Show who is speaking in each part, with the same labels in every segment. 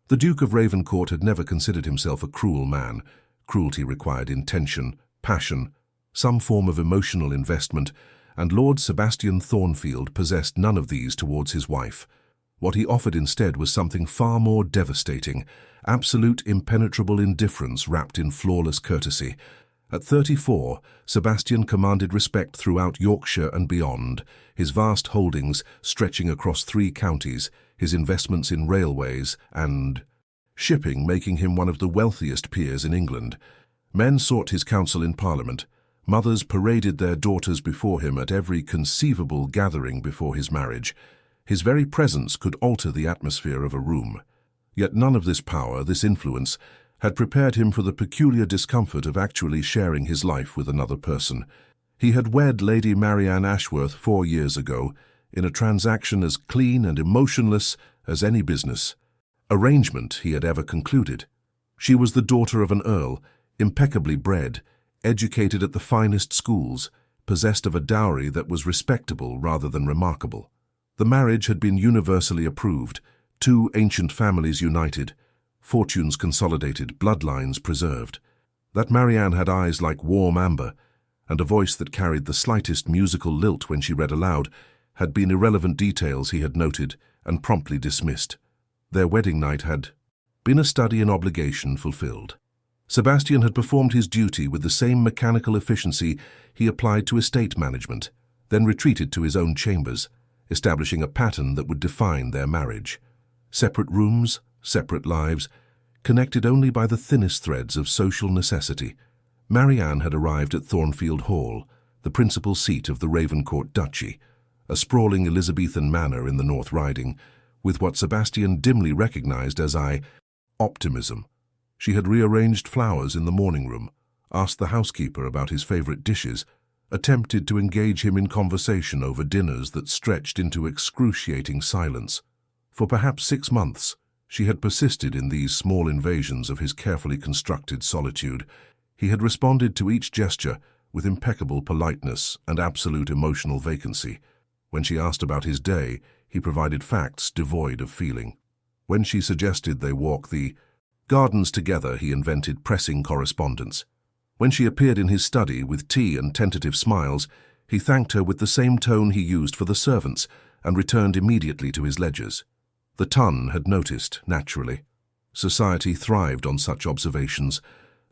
Speaker 1: The Duke of Ravencourt had never considered himself a cruel man. Cruelty required intention, passion, some form of emotional investment, and Lord Sebastian Thornfield possessed none of these towards his wife. What he offered instead was something far more devastating, absolute impenetrable indifference wrapped in flawless courtesy. At 34, Sebastian commanded respect throughout Yorkshire and beyond, his vast holdings stretching across 3 counties, his investments in railways and shipping making him one of the wealthiest peers in England. Men sought his counsel in Parliament. Mothers paraded their daughters before him at every conceivable gathering before his marriage. His very presence could alter the atmosphere of a room. Yet none of this power, this influence, had prepared him for the peculiar discomfort of actually sharing his life with another person. He had wed Lady Marianne Ashworth 4 years ago, in a transaction as clean and emotionless as any business arrangement he had ever concluded. She was the daughter of an earl, impeccably bred, educated at the finest schools, possessed of a dowry that was respectable rather than remarkable. The marriage had been universally approved, 2 ancient families united, fortunes consolidated, bloodlines preserved. That Marianne had eyes like warm amber, and a voice that carried the slightest musical lilt when she read aloud, had been irrelevant details he had noted and promptly dismissed. Their wedding night had been a study in obligation fulfilled. Sebastian had performed his duty with the same mechanical efficiency he applied to estate management, then retreated to his own chambers, establishing a pattern that would define their marriage. Separate rooms, separate lives, connected only by the thinnest threads of social necessity. Marianne had arrived at Thornfield Hall, the principal seat of the Ravencourt Duchy, a sprawling Elizabethan manor in the North Riding, with what Sebastian dimly recognized as optimism. She had rearranged flowers in the morning room, asked the housekeeper about his favorite dishes, attempted to engage him in conversation over dinners that stretched into excruciating silence. For perhaps 6 months, she had persisted in these small invasions of his carefully constructed solitude. He had responded to each gesture with impeccable politeness and absolute emotional vacancy. When she asked about his day, he provided facts devoid of feeling. When she suggested they walk the gardens together, he invented pressing correspondence. When she appeared in his study with tea and tentative smiles, he thanked her with the same tone he used for the servants and returned immediately to his ledgers. The ton had noticed, naturally. Society thrived on such observations.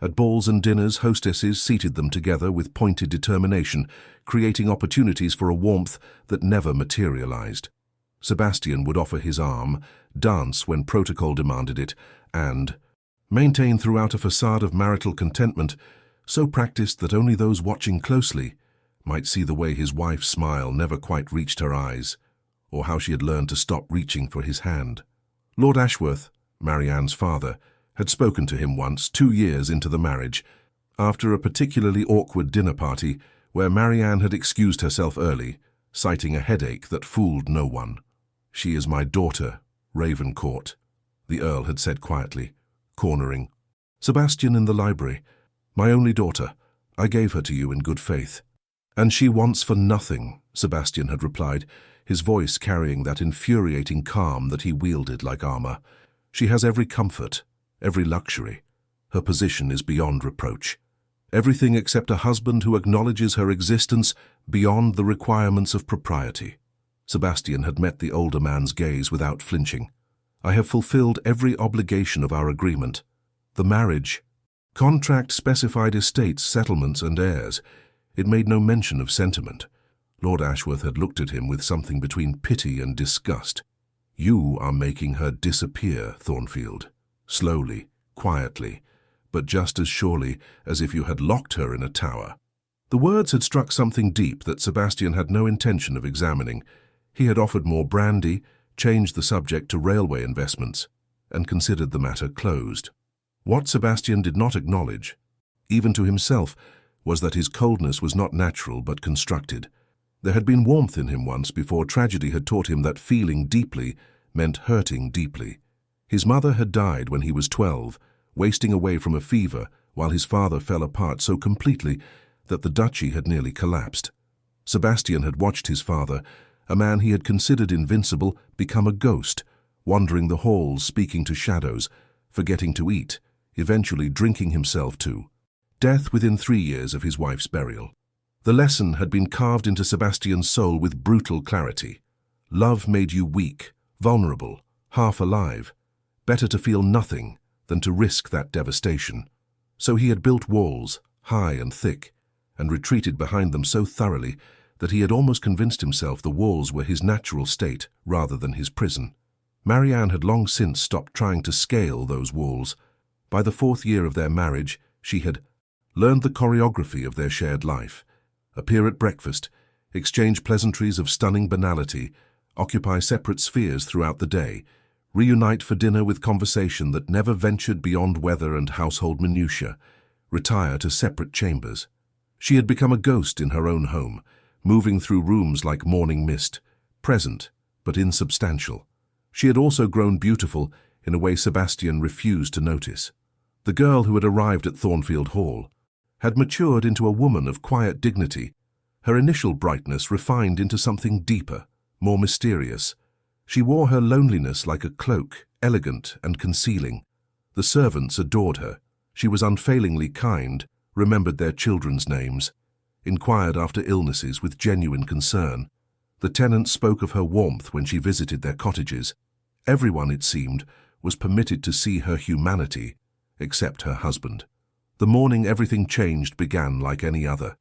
Speaker 1: At balls and dinners, hostesses seated them together with pointed determination, creating opportunities for a warmth that never materialized. Sebastian would offer his arm, dance when protocol demanded it, and maintain throughout a facade of marital contentment, so practiced that only those watching closely might see the way his wife's smile never quite reached her eyes, or how she had learned to stop reaching for his hand. Lord Ashworth, Marianne's father, had spoken to him once, 2 years into the marriage, after a particularly awkward dinner party where Marianne had excused herself early, citing a headache that fooled no one. "She is my daughter, Ravencourt," the Earl had said quietly, cornering Sebastian in the library. "My only daughter. I gave her to you in good faith." "And she wants for nothing," Sebastian had replied, his voice carrying that infuriating calm that he wielded like armor. "She has every comfort, every luxury. Her position is beyond reproach. Everything except a husband who acknowledges her existence beyond the requirements of propriety." Sebastian had met the older man's gaze without flinching. "I have fulfilled every obligation of our agreement. The marriage contract specified estates, settlements, and heirs. It made no mention of sentiment." Lord Ashworth had looked at him with something between pity and disgust. "You are making her disappear, Thornfield. Slowly, quietly, but just as surely as if you had locked her in a tower." The words had struck something deep that Sebastian had no intention of examining. He had offered more brandy, changed the subject to railway investments, and considered the matter closed. What Sebastian did not acknowledge, even to himself, was that his coldness was not natural but constructed. There had been warmth in him once before tragedy had taught him that feeling deeply meant hurting deeply. His mother had died when he was 12, wasting away from a fever, while his father fell apart so completely that the duchy had nearly collapsed. Sebastian had watched his father, a man he had considered invincible, become a ghost, wandering the halls, speaking to shadows, forgetting to eat, eventually drinking himself to death within 3 years of his wife's burial. The lesson had been carved into Sebastian's soul with brutal clarity. Love made you weak, vulnerable, half alive. Better to feel nothing than to risk that devastation. So he had built walls, high and thick, and retreated behind them so thoroughly that he had almost convinced himself the walls were his natural state rather than his prison. Marianne had long since stopped trying to scale those walls. By the 4th year of their marriage, she had learned the choreography of their shared life. Appear at breakfast, exchange pleasantries of stunning banality, occupy separate spheres throughout the day, reunite for dinner with conversation that never ventured beyond weather and household minutiae, retire to separate chambers. She had become a ghost in her own home, moving through rooms like morning mist, present but insubstantial. She had also grown beautiful in a way Sebastian refused to notice. The girl who had arrived at Thornfield Hall had matured into a woman of quiet dignity, her initial brightness refined into something deeper, more mysterious. She wore her loneliness like a cloak, elegant and concealing. The servants adored her. She was unfailingly kind, remembered their children's names, inquired after illnesses with genuine concern. The tenants spoke of her warmth when she visited their cottages. Everyone, it seemed, was permitted to see her humanity, except her husband. The morning everything changed began like any other.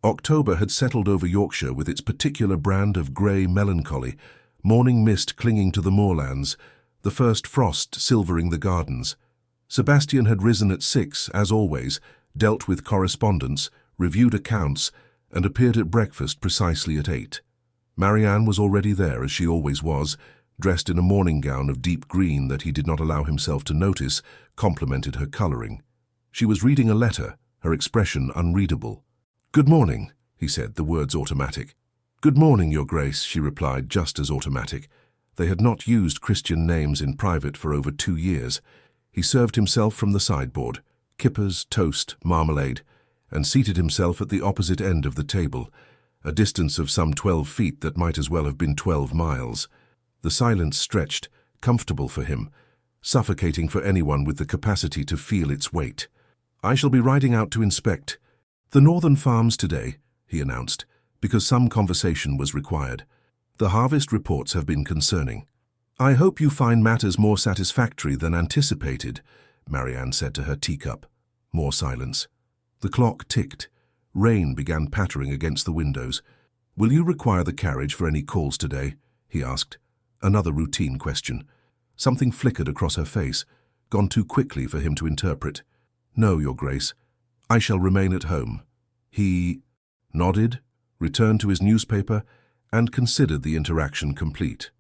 Speaker 1: October had settled over Yorkshire with its particular brand of grey melancholy, morning mist clinging to the moorlands, the first frost silvering the gardens. Sebastian had risen at 6, as always, dealt with correspondence, reviewed accounts, and appeared at breakfast precisely at 8. Marianne was already there, as she always was, dressed in a morning gown of deep green that he did not allow himself to notice complemented her colouring. She was reading a letter, her expression unreadable. "Good morning," he said, the words automatic. "Good morning, Your Grace," she replied, just as automatic. They had not used Christian names in private for over 2 years. He served himself from the sideboard, kippers, toast, marmalade, and seated himself at the opposite end of the table, a distance of some 12 feet that might as well have been 12 miles. The silence stretched, comfortable for him, suffocating for anyone with the capacity to feel its weight. "I shall be riding out to inspect the northern farms today," he announced, because some conversation was required. "The harvest reports have been concerning." "I hope you find matters more satisfactory than anticipated," Marianne said to her teacup. More silence. The clock ticked. Rain began pattering against the windows. "Will you require the carriage for any calls today?" he asked. Another routine question. Something flickered across her face, gone too quickly for him to interpret. "No, Your Grace. I shall remain at home." He nodded, returned to his newspaper, and considered the interaction complete.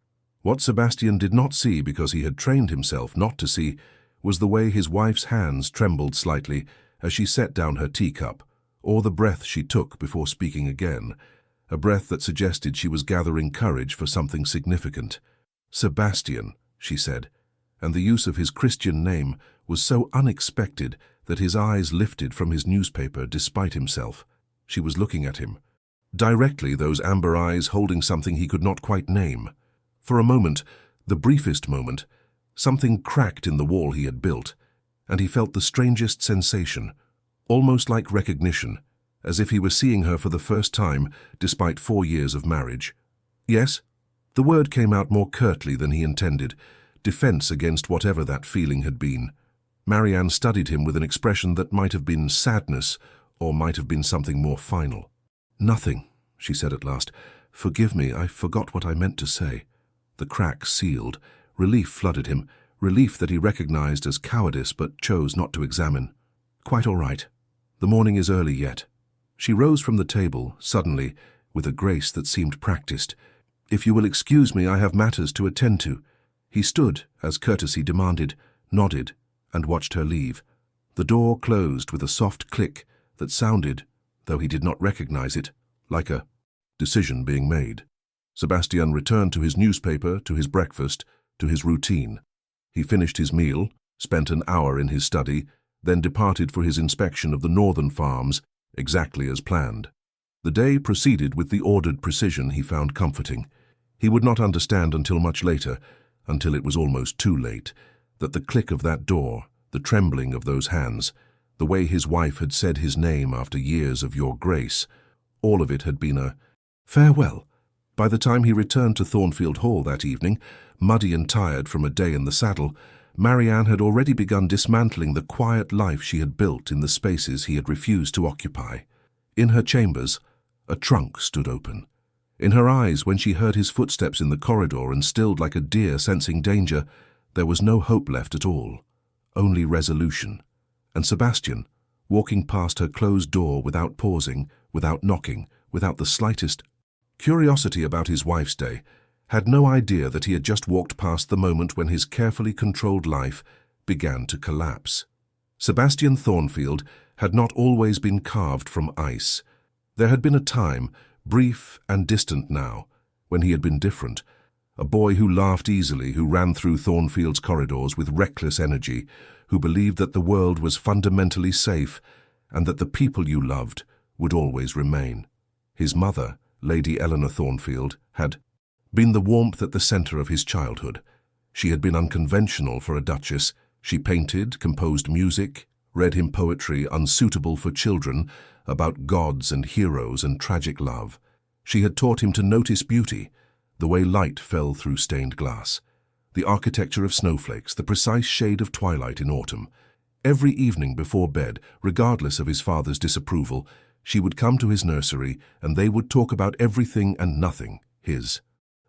Speaker 1: What Sebastian did not see, because he had trained himself not to see, was the way his wife's hands trembled slightly as she set down her teacup, or the breath she took before speaking again, a breath that suggested she was gathering courage for something significant. "Sebastian," she said, and the use of his Christian name was so unexpected that his eyes lifted from his newspaper despite himself. She was looking at him. Directly, those amber eyes holding something he could not quite name. For a moment, the briefest moment, something cracked in the wall he had built, and he felt the strangest sensation, almost like recognition, as if he were seeing her for the first time despite 4 years of marriage. "Yes?" The word came out more curtly than he intended, defense against whatever that feeling had been. Marianne studied him with an expression that might have been sadness or might have been something more final. "Nothing," she said at last. "Forgive me, I forgot what I meant to say." The crack sealed. Relief flooded him, relief that he recognized as cowardice but chose not to examine. "Quite all right. The morning is early yet." She rose from the table, suddenly, with a grace that seemed practiced. "If you will excuse me, I have matters to attend to." He stood, as courtesy demanded, nodded, and watched her leave. The door closed with a soft click that sounded, though he did not recognize it, like a decision being made. Sebastian returned to his newspaper, to his breakfast, to his routine. He finished his meal, spent an hour in his study, then departed for his inspection of the northern farms, exactly as planned. The day proceeded with the ordered precision he found comforting. He would not understand until much later, until it was almost too late, that the click of that door, the trembling of those hands, the way his wife had said his name after years of your grace, all of it had been a farewell. By the time he returned to Thornfield Hall that evening, muddy and tired from a day in the saddle, Marianne had already begun dismantling the quiet life she had built in the spaces he had refused to occupy. In her chambers, a trunk stood open. In her eyes, when she heard his footsteps in the corridor and stilled like a deer sensing danger, there was no hope left at all, only resolution. And Sebastian, walking past her closed door without pausing, without knocking, without the slightest curiosity about his wife's day, had no idea that he had just walked past the moment when his carefully controlled life began to collapse. Sebastian Thornfield had not always been carved from ice. There had been a time, brief and distant now, when he had been different, a boy who laughed easily, who ran through Thornfield's corridors with reckless energy, who believed that the world was fundamentally safe and that the people you loved would always remain. His mother, Lady Eleanor Thornfield, had been the warmth at the center of his childhood. She had been unconventional for a duchess. She painted, composed music, read him poetry unsuitable for children about gods and heroes and tragic love. She had taught him to notice beauty, the way light fell through stained glass, the architecture of snowflakes, the precise shade of twilight in autumn. Every evening before bed, regardless of his father's disapproval, she would come to his nursery and they would talk about everything and nothing, his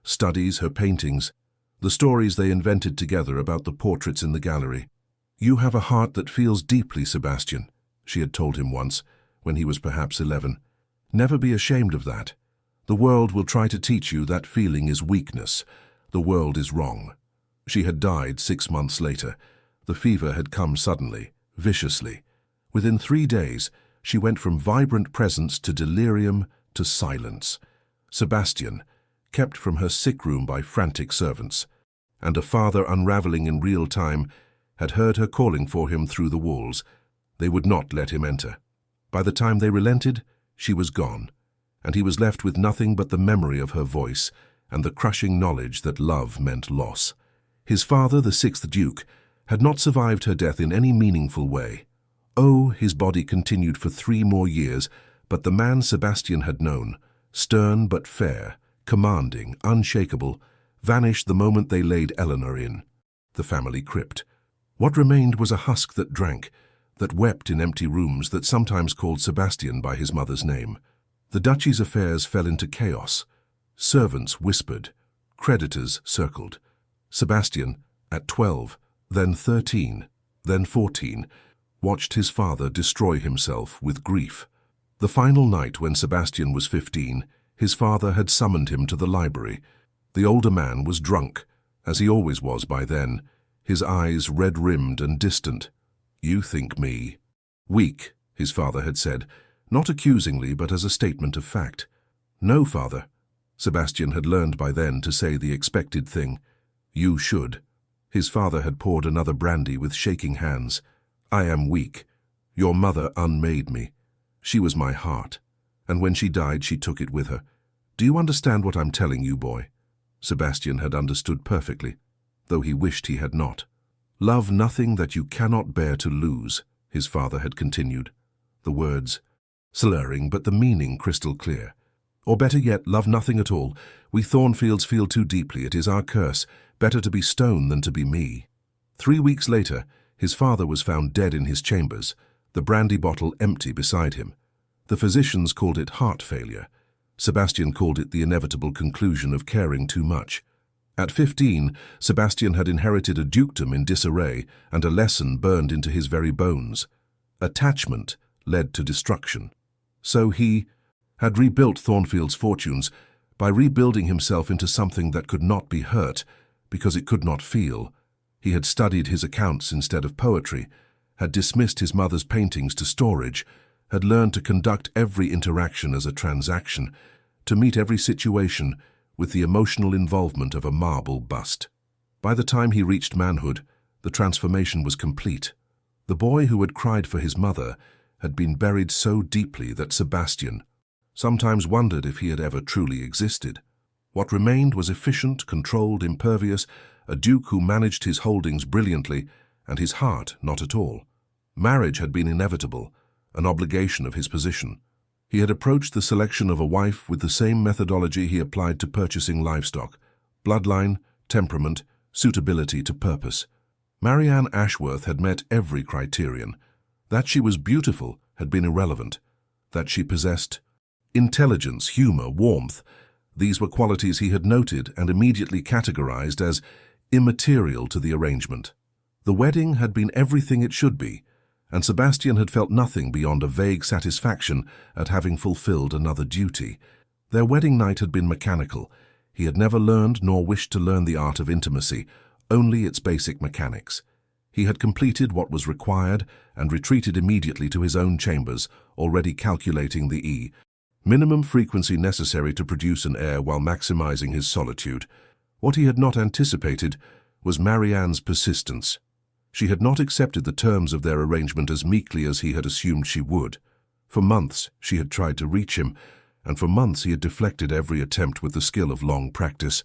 Speaker 1: studies, her paintings, the stories they invented together about the portraits in the gallery. "You have a heart that feels deeply, Sebastian," she had told him once, when he was perhaps 11. "Never be ashamed of that. The world will try to teach you that feeling is weakness. The world is wrong." She had died 6 months later. The fever had come suddenly, viciously. Within 3 days, she went from vibrant presence to delirium to silence. Sebastian, kept from her sick room by frantic servants, and a father unraveling in real time, had heard her calling for him through the walls. They would not let him enter. By the time they relented, she was gone, and he was left with nothing but the memory of her voice and the crushing knowledge that love meant loss. His father, the 6th Duke, had not survived her death in any meaningful way. Oh, his body continued for 3 more years, but the man Sebastian had known, stern but fair, commanding, unshakable, vanished the moment they laid Eleanor in the family crypt. What remained was a husk that drank, that wept in empty rooms, that sometimes called Sebastian by his mother's name. The duchy's affairs fell into chaos. Servants whispered. Creditors circled. Sebastian, at 12, then 13, then 14, watched his father destroy himself with grief. The final night, when Sebastian was 15, his father had summoned him to the library. The older man was drunk, as he always was by then, his eyes red-rimmed and distant. "You think me weak," his father had said, not accusingly but as a statement of fact. "No, father." Sebastian had learned by then to say the expected thing. "You should." His father had poured another brandy with shaking hands. "I am weak. Your mother unmade me. She was my heart, and when she died she took it with her. Do you understand what I'm telling you, boy?" Sebastian had understood perfectly, though he wished he had not. "Love nothing that you cannot bear to lose," his father had continued, the words slurring but the meaning crystal clear. "Or better yet, love nothing at all. We Thornfields feel too deeply. It is our curse. Better to be stone than to be me." 3 weeks later, his father was found dead in his chambers, the brandy bottle empty beside him. The physicians called it heart failure. Sebastian called it the inevitable conclusion of caring too much. At 15, Sebastian had inherited a dukedom in disarray and a lesson burned into his very bones. Attachment led to destruction. So he had rebuilt Thornfield's fortunes by rebuilding himself into something that could not be hurt because it could not feel. He had studied his accounts instead of poetry, had dismissed his mother's paintings to storage, had learned to conduct every interaction as a transaction, to meet every situation with the emotional involvement of a marble bust. By the time he reached manhood, the transformation was complete. The boy who had cried for his mother had been buried so deeply that Sebastian sometimes wondered if he had ever truly existed. What remained was efficient, controlled, impervious, a duke who managed his holdings brilliantly and his heart not at all. Marriage had been inevitable, an obligation of his position. He had approached the selection of a wife with the same methodology he applied to purchasing livestock: bloodline, temperament, suitability to purpose. Marianne Ashworth had met every criterion. That she was beautiful had been irrelevant. That she possessed intelligence, humor, warmth, these were qualities he had noted and immediately categorized as immaterial to the arrangement. The wedding had been everything it should be, and Sebastian had felt nothing beyond a vague satisfaction at having fulfilled another duty. Their wedding night had been mechanical. He had never learned nor wished to learn the art of intimacy, only its basic mechanics. He had completed what was required and retreated immediately to his own chambers, already calculating the minimum frequency necessary to produce an heir while maximizing his solitude. What he had not anticipated was Marianne's persistence. She had not accepted the terms of their arrangement as meekly as he had assumed she would. For months she had tried to reach him, and for months he had deflected every attempt with the skill of long practice.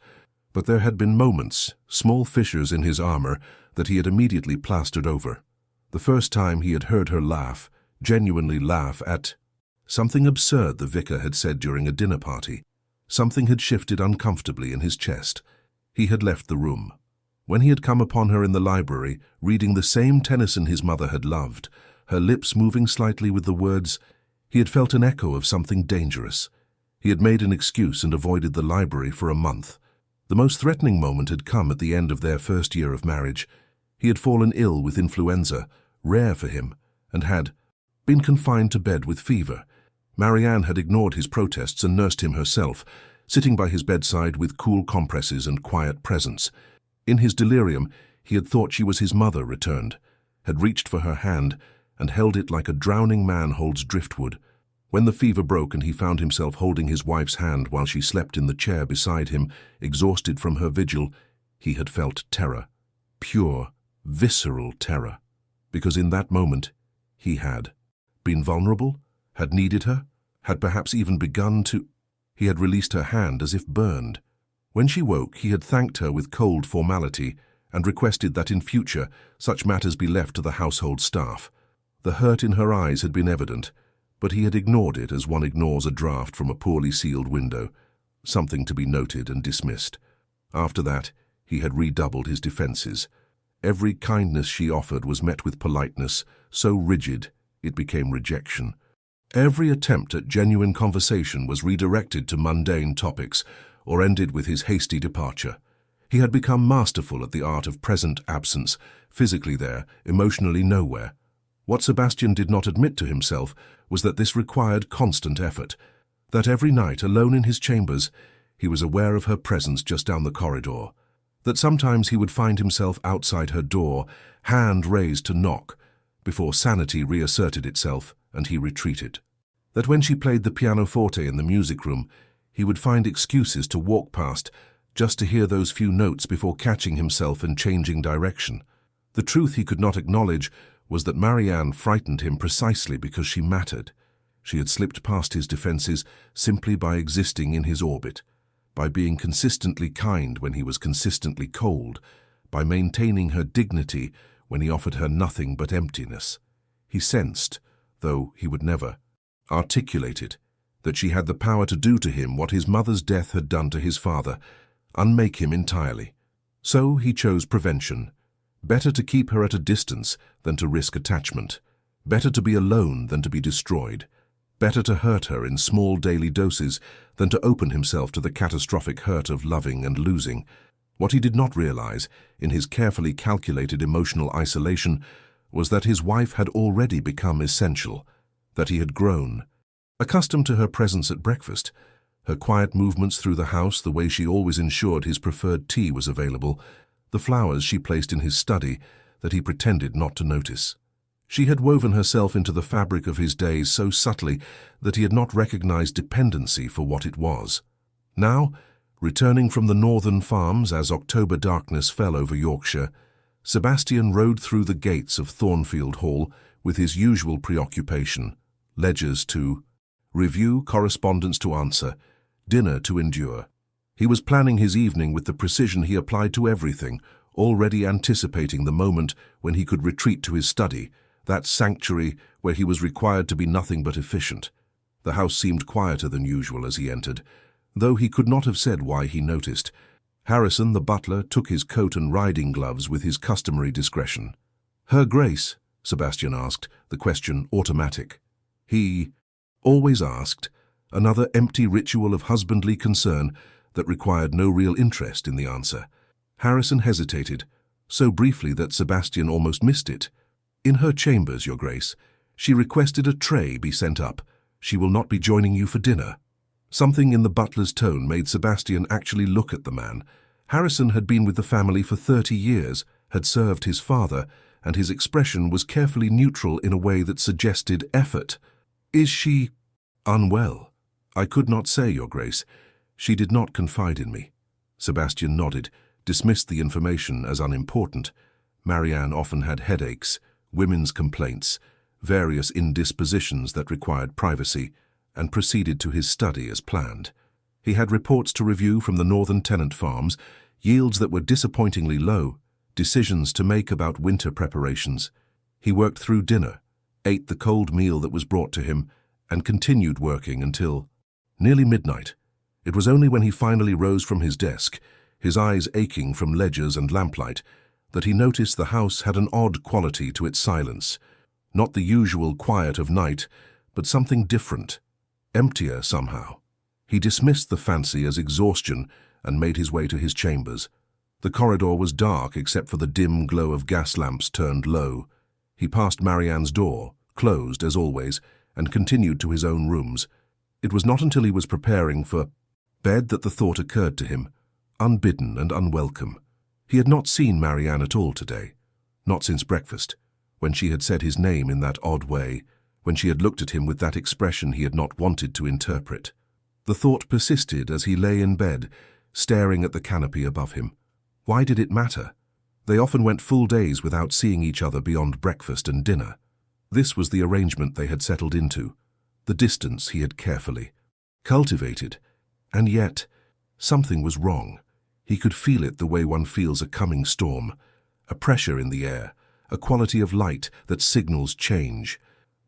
Speaker 1: But there had been moments, small fissures in his armor, that he had immediately plastered over. The first time he had heard her laugh, genuinely laugh at something absurd the vicar had said during a dinner party. Something had shifted uncomfortably in his chest. He had left the room. When he had come upon her in the library, reading the same Tennyson his mother had loved, her lips moving slightly with the words, he had felt an echo of something dangerous. He had made an excuse and avoided the library for a month. The most threatening moment had come at the end of their first year of marriage. He had fallen ill with influenza, rare for him, and had been confined to bed with fever. Marianne had ignored his protests and nursed him herself, sitting by his bedside with cool compresses and quiet presence. In his delirium, he had thought she was his mother returned, had reached for her hand and held it like a drowning man holds driftwood. When the fever broke and he found himself holding his wife's hand while she slept in the chair beside him, exhausted from her vigil, he had felt terror, pure, visceral terror, because in that moment he had been vulnerable, had needed her, had perhaps even begun to. He had released her hand as if burned. When she woke, he had thanked her with cold formality and requested that in future such matters be left to the household staff. The hurt in her eyes had been evident, but he had ignored it as one ignores a draft from a poorly sealed window, something to be noted and dismissed. After that, he had redoubled his defenses. Every kindness she offered was met with politeness, so rigid it became rejection. Every attempt at genuine conversation was redirected to mundane topics, or ended with his hasty departure. He had become masterful at the art of present absence, physically there, emotionally nowhere. What Sebastian did not admit to himself was that this required constant effort, that every night, alone in his chambers, he was aware of her presence just down the corridor, that sometimes he would find himself outside her door, hand raised to knock, before sanity reasserted itself and he retreated. That when she played the pianoforte in the music room, he would find excuses to walk past just to hear those few notes before catching himself and changing direction. The truth he could not acknowledge was that Marianne frightened him precisely because she mattered. She had slipped past his defenses simply by existing in his orbit, by being consistently kind when he was consistently cold, by maintaining her dignity when he offered her nothing but emptiness. He sensed, though he would never articulate it, that she had the power to do to him what his mother's death had done to his father, unmake him entirely. So he chose prevention. Better to keep her at a distance than to risk attachment. Better to be alone than to be destroyed. Better to hurt her in small daily doses than to open himself to the catastrophic hurt of loving and losing. What he did not realize, in his carefully calculated emotional isolation, was that his wife had already become essential, that he had grown. Accustomed to her presence at breakfast, her quiet movements through the house, the way she always ensured his preferred tea was available, the flowers she placed in his study that he pretended not to notice. She had woven herself into the fabric of his days so subtly that he had not recognized dependency for what it was. Now, returning from the northern farms as October darkness fell over Yorkshire, Sebastian rode through the gates of Thornfield Hall with his usual preoccupation: ledgers to review, correspondence to answer, dinner to endure. He was planning his evening with the precision he applied to everything: already anticipating the moment when he could retreat to his study, that sanctuary where he was required to be nothing but efficient. The house seemed quieter than usual as he entered, though he could not have said why he noticed. Harrison, the butler, took his coat and riding gloves with his customary discretion. "Her Grace?" Sebastian asked, the question automatic. He always asked, another empty ritual of husbandly concern that required no real interest in the answer. Harrison hesitated, so briefly that Sebastian almost missed it. "In her chambers, Your Grace. She requested a tray be sent up. She will not be joining you for dinner." Something in the butler's tone made Sebastian actually look at the man. Harrison had been with the family for 30 years, had served his father, and his expression was carefully neutral in a way that suggested effort. "Is she unwell?" "I could not say, Your Grace. She did not confide in me." Sebastian nodded, dismissed the information as unimportant. Marianne often had headaches, women's complaints, various indispositions that required privacy, and proceeded to his study as planned. He had reports to review from the northern tenant farms, yields that were disappointingly low, decisions to make about winter preparations. He worked through dinner, ate the cold meal that was brought to him, and continued working until nearly midnight. It was only when he finally rose from his desk, his eyes aching from ledgers and lamplight, that he noticed the house had an odd quality to its silence. Not the usual quiet of night, but something different, emptier somehow. He dismissed the fancy as exhaustion and made his way to his chambers. The corridor was dark except for the dim glow of gas lamps turned low. He passed Marianne's door, closed as always, and continued to his own rooms. It was not until he was preparing for bed that the thought occurred to him, unbidden and unwelcome. He had not seen Marianne at all today, not since breakfast, when she had said his name in that odd way, when she had looked at him with that expression he had not wanted to interpret. The thought persisted as he lay in bed, staring at the canopy above him. Why did it matter? They often went full days without seeing each other beyond breakfast and dinner. This was the arrangement they had settled into, the distance he had carefully cultivated. And yet, something was wrong. He could feel it the way one feels a coming storm, a pressure in the air, a quality of light that signals change.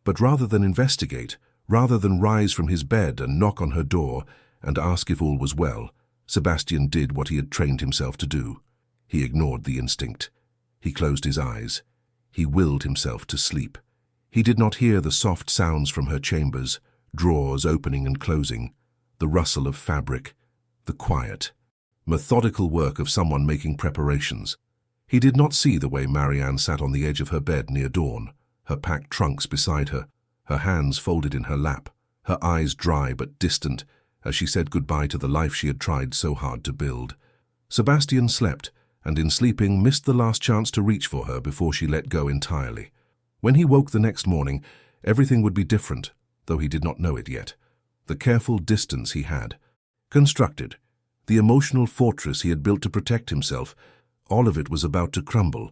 Speaker 1: But rather than investigate, rather than rise from his bed and knock on her door and ask if all was well, Sebastian did what he had trained himself to do. He ignored the instinct. He closed his eyes. He willed himself to sleep. He did not hear the soft sounds from her chambers, drawers opening and closing, the rustle of fabric, the quiet, methodical work of someone making preparations. He did not see the way Marianne sat on the edge of her bed near dawn, her packed trunks beside her, her hands folded in her lap, her eyes dry but distant as she said goodbye to the life she had tried so hard to build. Sebastian slept, and in sleeping missed the last chance to reach for her before she let go entirely. When he woke the next morning, everything would be different, though he did not know it yet. The careful distance he had constructed, the emotional fortress he had built to protect himself, all of it was about to crumble,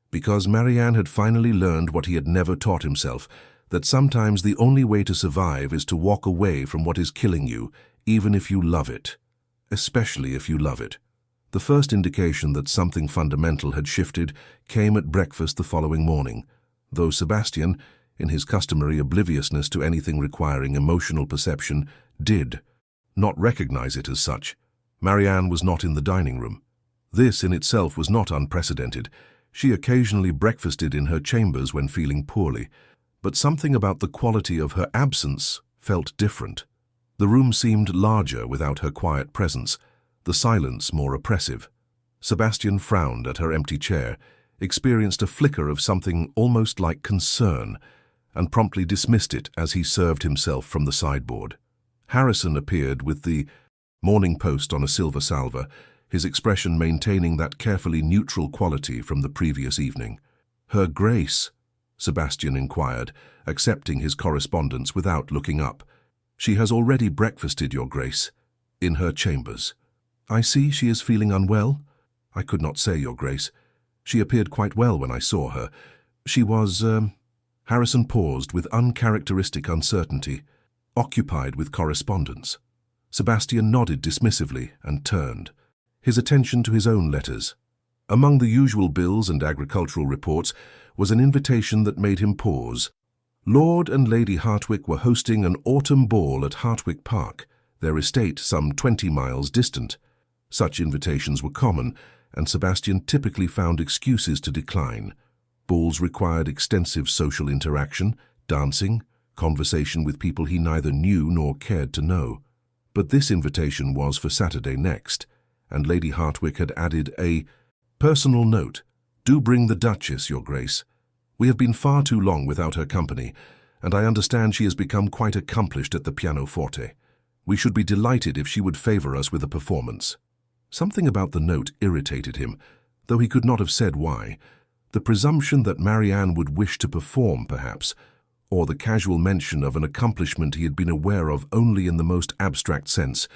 Speaker 1: because Marianne had finally learned what he had never taught himself, that sometimes the only way to survive is to walk away from what is killing you, even if you love it, especially if you love it. The first indication that something fundamental had shifted came at breakfast the following morning, though Sebastian, in his customary obliviousness to anything requiring emotional perception, did not recognize it as such. Marianne was not in the dining room. This in itself was not unprecedented. She occasionally breakfasted in her chambers when feeling poorly, but something about the quality of her absence felt different. The room seemed larger without her quiet presence, the silence more oppressive. Sebastian frowned at her empty chair, experienced a flicker of something almost like concern, and promptly dismissed it as he served himself from the sideboard. Harrison appeared with the Morning Post on a silver salver, his expression maintaining that carefully neutral quality from the previous evening. "Her Grace?" Sebastian inquired, accepting his correspondence without looking up. "She has already breakfasted, Your Grace, in her chambers." "I see she is feeling unwell?" "I could not say, Your Grace. She appeared quite well when I saw her. She was, Harrison paused with uncharacteristic uncertainty, occupied with correspondence. Sebastian nodded dismissively and turned, his attention to his own letters. Among the usual bills and agricultural reports was an invitation that made him pause. Lord and Lady Hartwick were hosting an autumn ball at Hartwick Park, their estate some 20 miles distant. Such invitations were common, and Sebastian typically found excuses to decline. Balls required extensive social interaction, dancing, conversation with people he neither knew nor cared to know. But this invitation was for Saturday next, and Lady Hartwick had added a personal note. "Do bring the Duchess, Your Grace. We have been far too long without her company, and I understand she has become quite accomplished at the pianoforte. We should be delighted if she would favor us with a performance." Something about the note irritated him, though he could not have said why. The presumption that Marianne would wish to perform, perhaps, or the casual mention of an accomplishment he had been aware of only in the most abstract sense.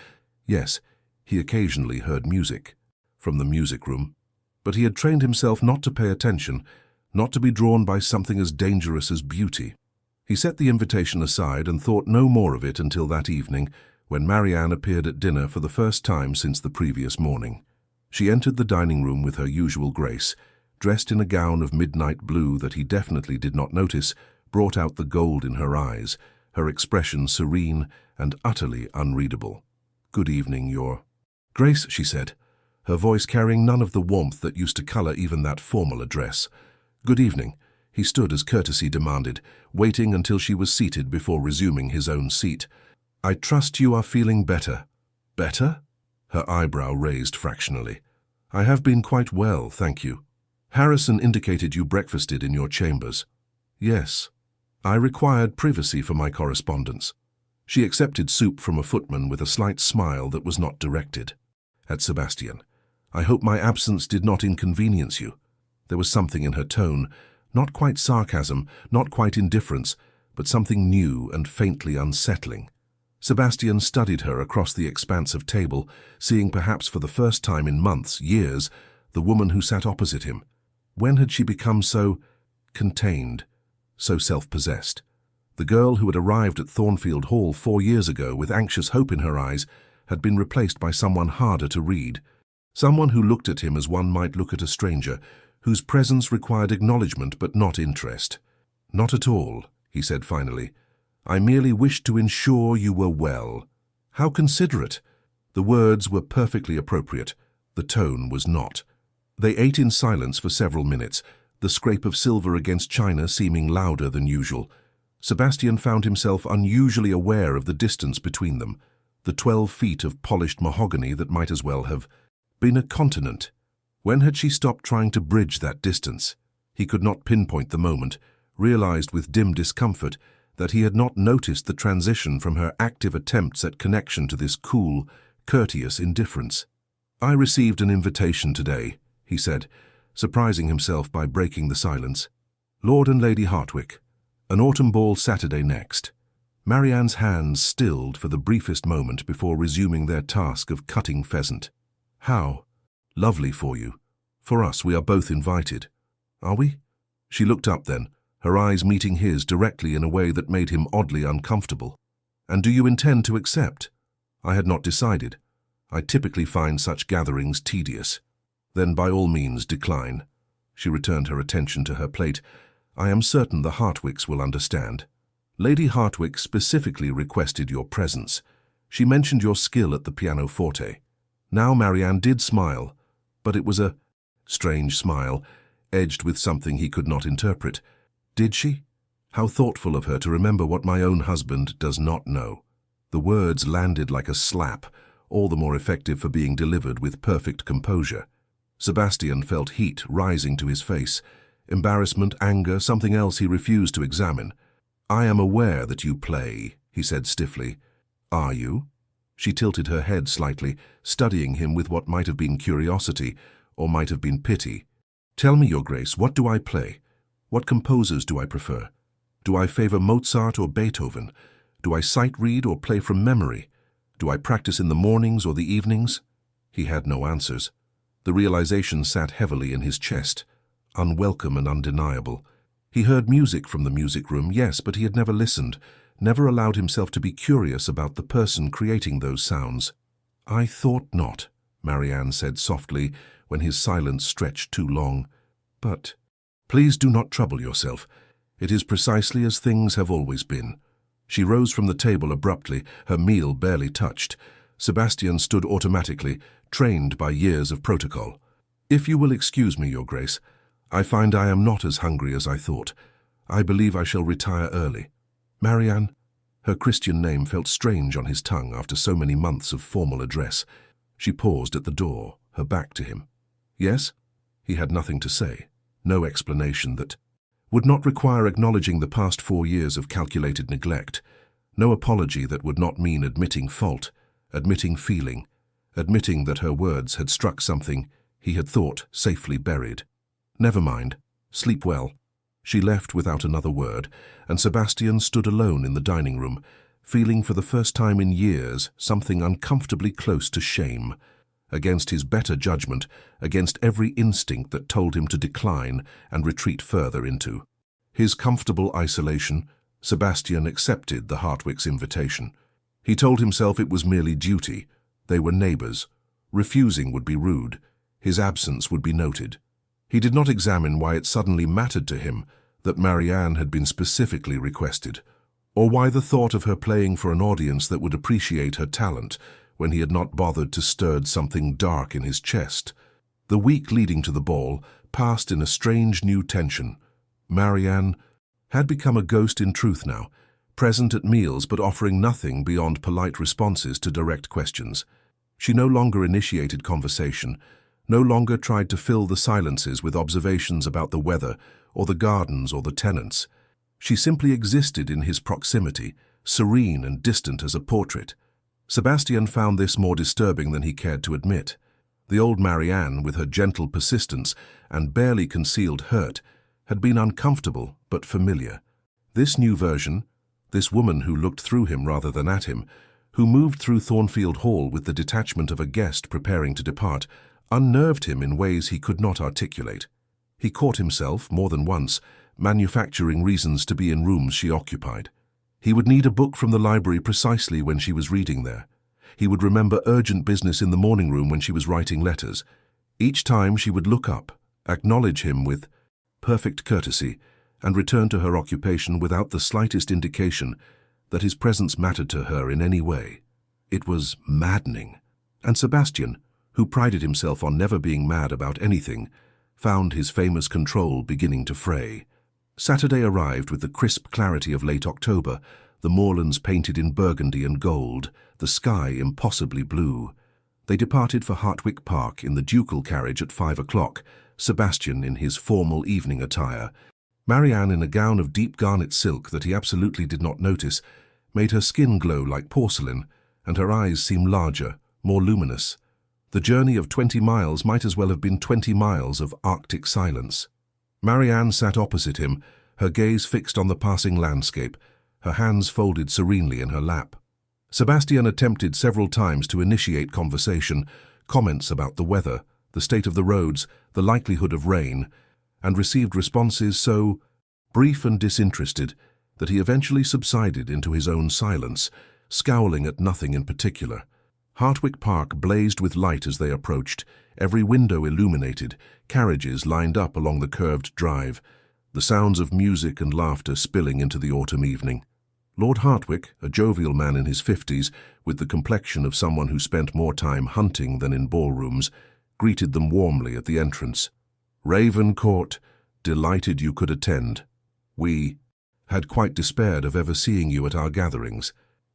Speaker 1: Yes, he occasionally heard music from the music room, but he had trained himself not to pay attention, not to be drawn by something as dangerous as beauty. He set the invitation aside and thought no more of it until that evening, when Marianne appeared at dinner for the first time since the previous morning. She entered the dining room with her usual grace, dressed in a gown of midnight blue that he definitely did not notice, brought out the gold in her eyes, her expression serene and utterly unreadable. "Good evening, Your Grace," she said, her voice carrying none of the warmth that used to color even that formal address. "Good evening," he stood as courtesy demanded, waiting until she was seated before resuming his own seat. "I trust you are feeling better." "Better?" Her eyebrow raised fractionally. "I have been quite well, thank you. Harrison indicated you breakfasted in your chambers." "Yes. I required privacy for my correspondence." She accepted soup from a footman with a slight smile that was not directed at Sebastian. "I hope my absence did not inconvenience you." There was something in her tone, not quite sarcasm, not quite indifference, but something new and faintly unsettling. Sebastian studied her across the expanse of table, seeing perhaps for the first time in months, years, the woman who sat opposite him. When had she become so contained, so self-possessed? The girl who had arrived at Thornfield Hall 4 years ago with anxious hope in her eyes had been replaced by someone harder to read, someone who looked at him as one might look at a stranger, whose presence required acknowledgement but not interest. "Not at all," he said finally. "I merely wished to ensure you were well." How considerate! The words were perfectly appropriate. The tone was not. They ate in silence for several minutes, the scrape of silver against china seeming louder than usual. Sebastian found himself unusually aware of the distance between them, the 12 feet of polished mahogany that might as well have been a continent. When had she stopped trying to bridge that distance? He could not pinpoint the moment, realized with dim discomfort that he had not noticed the transition from her active attempts at connection to this cool, courteous indifference. "I received an invitation today," he said, surprising himself by breaking the silence. "Lord and Lady Hartwick. An autumn ball Saturday next." Marianne's hands stilled for the briefest moment before resuming their task of cutting pheasant. "How? Lovely for you. For us, we are both invited." "Are we?" She looked up then, her eyes meeting his directly in a way that made him oddly uncomfortable. "And do you intend to accept?" "I had not decided. I typically find such gatherings tedious." "Then by all means decline." She returned her attention to her plate. "I am certain the Hartwicks will understand. Lady Hartwick specifically requested your presence. She mentioned your skill at the pianoforte." Now Marianne did smile, but it was a strange smile, edged with something he could not interpret. "Did she? How thoughtful of her to remember what my own husband does not know." The words landed like a slap, all the more effective for being delivered with perfect composure. Sebastian felt heat rising to his face, embarrassment, anger, something else he refused to examine. "I am aware that you play," he said stiffly. "Are you?" She tilted her head slightly, studying him with what might have been curiosity, or might have been pity. "Tell me, Your Grace, what do I play? What composers do I prefer? Do I favor Mozart or Beethoven? Do I sight-read or play from memory? Do I practice in the mornings or the evenings?" He had no answers. The realization sat heavily in his chest, unwelcome and undeniable. He heard music from the music room, yes, but he had never listened, never allowed himself to be curious about the person creating those sounds. "I thought not," Marianne said softly when his silence stretched too long. "But please do not trouble yourself. It is precisely as things have always been." She rose from the table abruptly, her meal barely touched. Sebastian stood automatically, trained by years of protocol. "If you will excuse me, Your Grace, I find I am not as hungry as I thought. I believe I shall retire early." "Marianne?" Her Christian name felt strange on his tongue after so many months of formal address. She paused at the door, her back to him. "Yes?" He had nothing to say, no explanation that would not require acknowledging the past 4 years of calculated neglect, no apology that would not mean admitting fault, admitting feeling, admitting that her words had struck something he had thought safely buried. "Never mind. Sleep well." She left without another word, and Sebastian stood alone in the dining room, feeling for the first time in years something uncomfortably close to shame. Against his better judgment, against every instinct that told him to decline and retreat further into his comfortable isolation, Sebastian accepted the Hartwicks' invitation. He told himself it was merely duty. They were neighbors. Refusing would be rude. His absence would be noted. He did not examine why it suddenly mattered to him that Marianne had been specifically requested, or why the thought of her playing for an audience that would appreciate her talent when he had not bothered to stir something dark in his chest. The week leading to the ball passed in a strange new tension. Marianne had become a ghost in truth now, present at meals but offering nothing beyond polite responses to direct questions. She no longer initiated conversation, no longer tried to fill the silences with observations about the weather or the gardens or the tenants. She simply existed in his proximity, serene and distant as a portrait. Sebastian found this more disturbing than he cared to admit. The old Marianne, with her gentle persistence and barely concealed hurt, had been uncomfortable but familiar. This new version, this woman who looked through him rather than at him, who moved through Thornfield Hall with the detachment of a guest preparing to depart, unnerved him in ways he could not articulate. He caught himself, more than once, manufacturing reasons to be in rooms she occupied. He would need a book from the library precisely when she was reading there. He would remember urgent business in the morning room when she was writing letters. Each time she would look up, acknowledge him with perfect courtesy, and return to her occupation without the slightest indication that his presence mattered to her in any way. It was maddening. And Sebastian, who prided himself on never being mad about anything, found his famous control beginning to fray. Saturday arrived with the crisp clarity of late October, the moorlands painted in burgundy and gold, the sky impossibly blue. They departed for Hartwick Park in the ducal carriage at 5 o'clock, Sebastian in his formal evening attire. Marianne, in a gown of deep garnet silk that he absolutely did not notice, made her skin glow like porcelain, and her eyes seem larger, more luminous. The journey of 20 miles might as well have been 20 miles of Arctic silence. Marianne sat opposite him, her gaze fixed on the passing landscape, her hands folded serenely in her lap. Sebastian attempted several times to initiate conversation, comments about the weather, the state of the roads, the likelihood of rain, and received responses so brief and disinterested that he eventually subsided into his own silence, scowling at nothing in particular. Hartwick Park blazed with light as they approached, every window illuminated, carriages lined up along the curved drive, the sounds of music and laughter spilling into the autumn evening. Lord Hartwick, a jovial man in his 50s, with the complexion of someone who spent more time hunting than in ballrooms, greeted them warmly at the entrance. "Ravencourt, delighted you could attend. We had quite despaired of ever seeing you at our gatherings."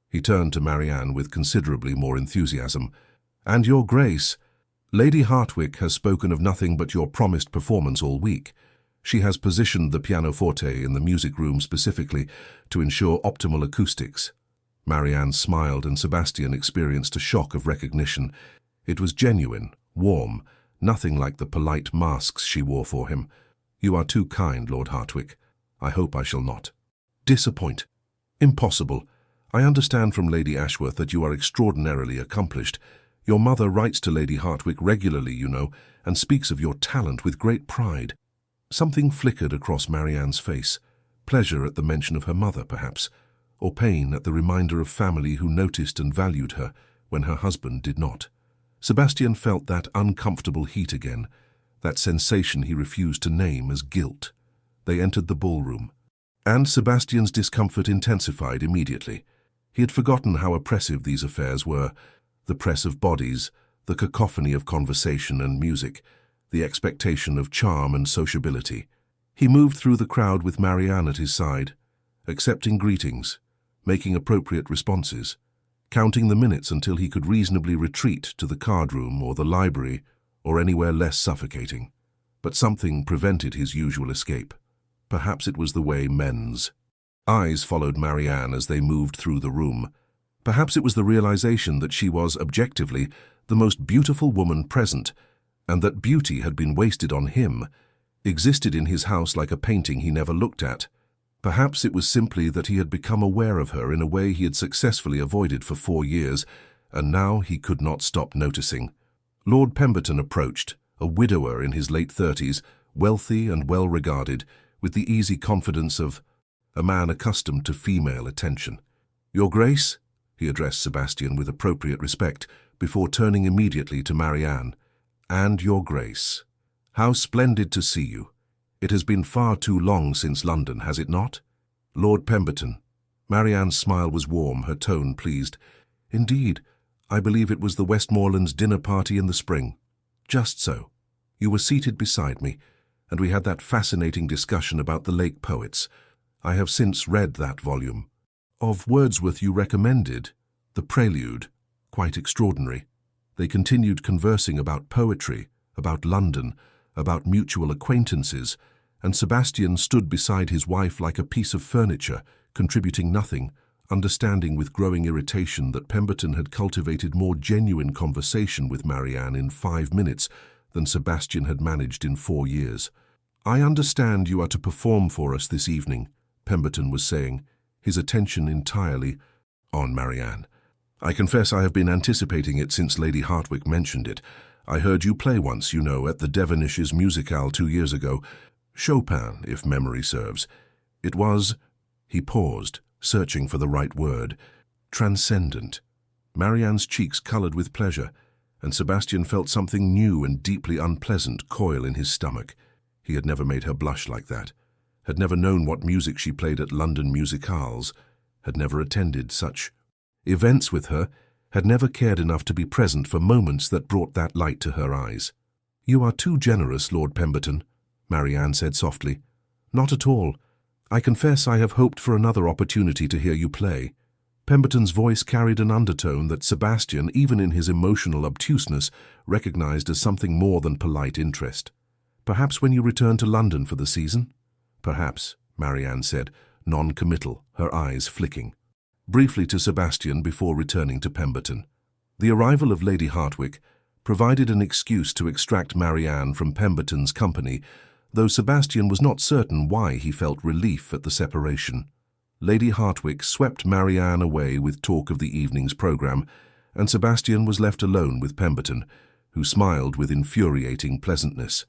Speaker 1: He turned to Marianne with considerably more enthusiasm. "And your Grace, Lady Hartwick has spoken of nothing but your promised performance all week. She has positioned the pianoforte in the music room specifically to ensure optimal acoustics." Marianne smiled and Sebastian experienced a shock of recognition. It was genuine, warm, nothing like the polite masks she wore for him. "You are too kind, Lord Hartwick. I hope I shall not disappoint." "Impossible. I understand from Lady Ashworth that you are extraordinarily accomplished. Your mother writes to Lady Hartwick regularly, you know, and speaks of your talent with great pride." Something flickered across Marianne's face, pleasure at the mention of her mother, perhaps, or pain at the reminder of family who noticed and valued her when her husband did not. Sebastian felt that uncomfortable heat again, that sensation he refused to name as guilt. They entered the ballroom, and Sebastian's discomfort intensified immediately. He had forgotten how oppressive these affairs were, the press of bodies, the cacophony of conversation and music, the expectation of charm and sociability. He moved through the crowd with Marianne at his side, accepting greetings, making appropriate responses, counting the minutes until he could reasonably retreat to the card-room or the library or anywhere less suffocating. But something prevented his usual escape. Perhaps it was the way men's eyes followed Marianne as they moved through the room. Perhaps it was the realization that she was, objectively, the most beautiful woman present, and that beauty had been wasted on him, existed in his house like a painting he never looked at. Perhaps it was simply that he had become aware of her in a way he had successfully avoided for 4 years, and now he could not stop noticing. Lord Pemberton approached, a widower in his late 30s, wealthy and well-regarded, with the easy confidence of a man accustomed to female attention. "Your Grace," he addressed Sebastian with appropriate respect, before turning immediately to Marianne. "And Your Grace. How splendid to see you. It has been far too long since London, has it not?" "Lord Pemberton." Marianne's smile was warm, her tone pleased. "Indeed, I believe it was the Westmorelands' dinner party in the spring." "Just so. You were seated beside me, and we had that fascinating discussion about the Lake poets. I have since read that volume. Of Wordsworth you recommended, The Prelude, quite extraordinary." They continued conversing about poetry, about London, about mutual acquaintances, and Sebastian stood beside his wife like a piece of furniture, contributing nothing, understanding with growing irritation that Pemberton had cultivated more genuine conversation with Marianne in 5 minutes than Sebastian had managed in 4 years. "I understand you are to perform for us this evening," Pemberton was saying, his attention entirely on Marianne. "I confess I have been anticipating it since Lady Hartwick mentioned it. I heard you play once, you know, at the Devonishes Musicale 2 years ago. Chopin, if memory serves. It was—" He paused, searching for the right word. "Transcendent." Marianne's cheeks colored with pleasure, and Sebastian felt something new and deeply unpleasant coil in his stomach. He had never made her blush like that, had never known what music she played at London musicales, had never attended such events with her, had never cared enough to be present for moments that brought that light to her eyes. "You are too generous, Lord Pemberton," Marianne said softly. "Not at all. I confess I have hoped for another opportunity to hear you play." Pemberton's voice carried an undertone that Sebastian, even in his emotional obtuseness, recognized as something more than polite interest. "Perhaps when you return to London for the season?" "Perhaps," Marianne said, non-committal, her eyes flicking. Briefly to Sebastian before returning to Pemberton. The arrival of Lady Hartwick provided an excuse to extract Marianne from Pemberton's company, though Sebastian was not certain why he felt relief at the separation. Lady Hartwick swept Marianne away with talk of the evening's program, and Sebastian was left alone with Pemberton, who smiled with infuriating pleasantness.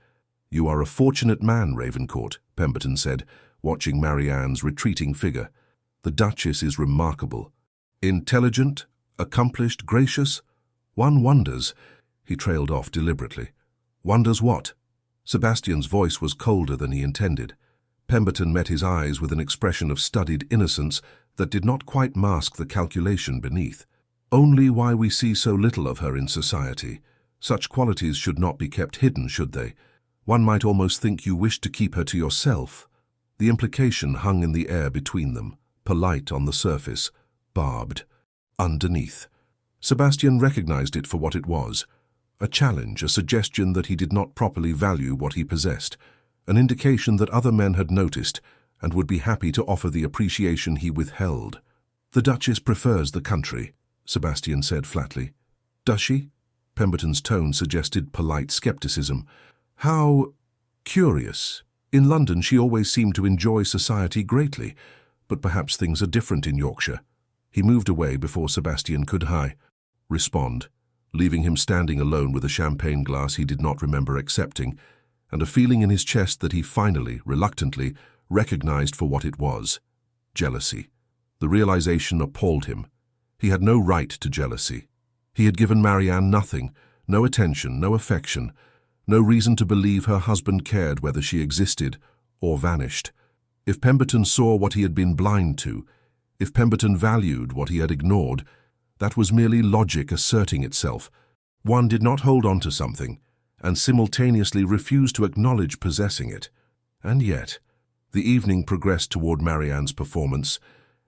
Speaker 1: "You are a fortunate man, Ravencourt," Pemberton said, watching Marianne's retreating figure. "The Duchess is remarkable. Intelligent, accomplished, gracious. One wonders—" He trailed off deliberately. "Wonders what?" Sebastian's voice was colder than he intended. Pemberton met his eyes with an expression of studied innocence that did not quite mask the calculation beneath. "Only why we see so little of her in society. Such qualities should not be kept hidden, should they? One might almost think you wished to keep her to yourself." The implication hung in the air between them, polite on the surface, barbed underneath. Sebastian recognized it for what it was, a challenge, a suggestion that he did not properly value what he possessed, an indication that other men had noticed and would be happy to offer the appreciation he withheld. "The Duchess prefers the country," Sebastian said flatly. "Does she?" Pemberton's tone suggested polite skepticism. "How curious. In London she always seemed to enjoy society greatly, but perhaps things are different in Yorkshire." He moved away before Sebastian could respond, leaving him standing alone with a champagne glass he did not remember accepting, and a feeling in his chest that he finally, reluctantly, recognized for what it was: jealousy. The realization appalled him. He had no right to jealousy. He had given Marianne nothing, No attention, no affection, no reason to believe her husband cared whether she existed or vanished. If Pemberton saw what he had been blind to, if Pemberton valued what he had ignored, that was merely logic asserting itself. One did not hold on to something and simultaneously refuse to acknowledge possessing it. And yet, the evening progressed toward Marianne's performance,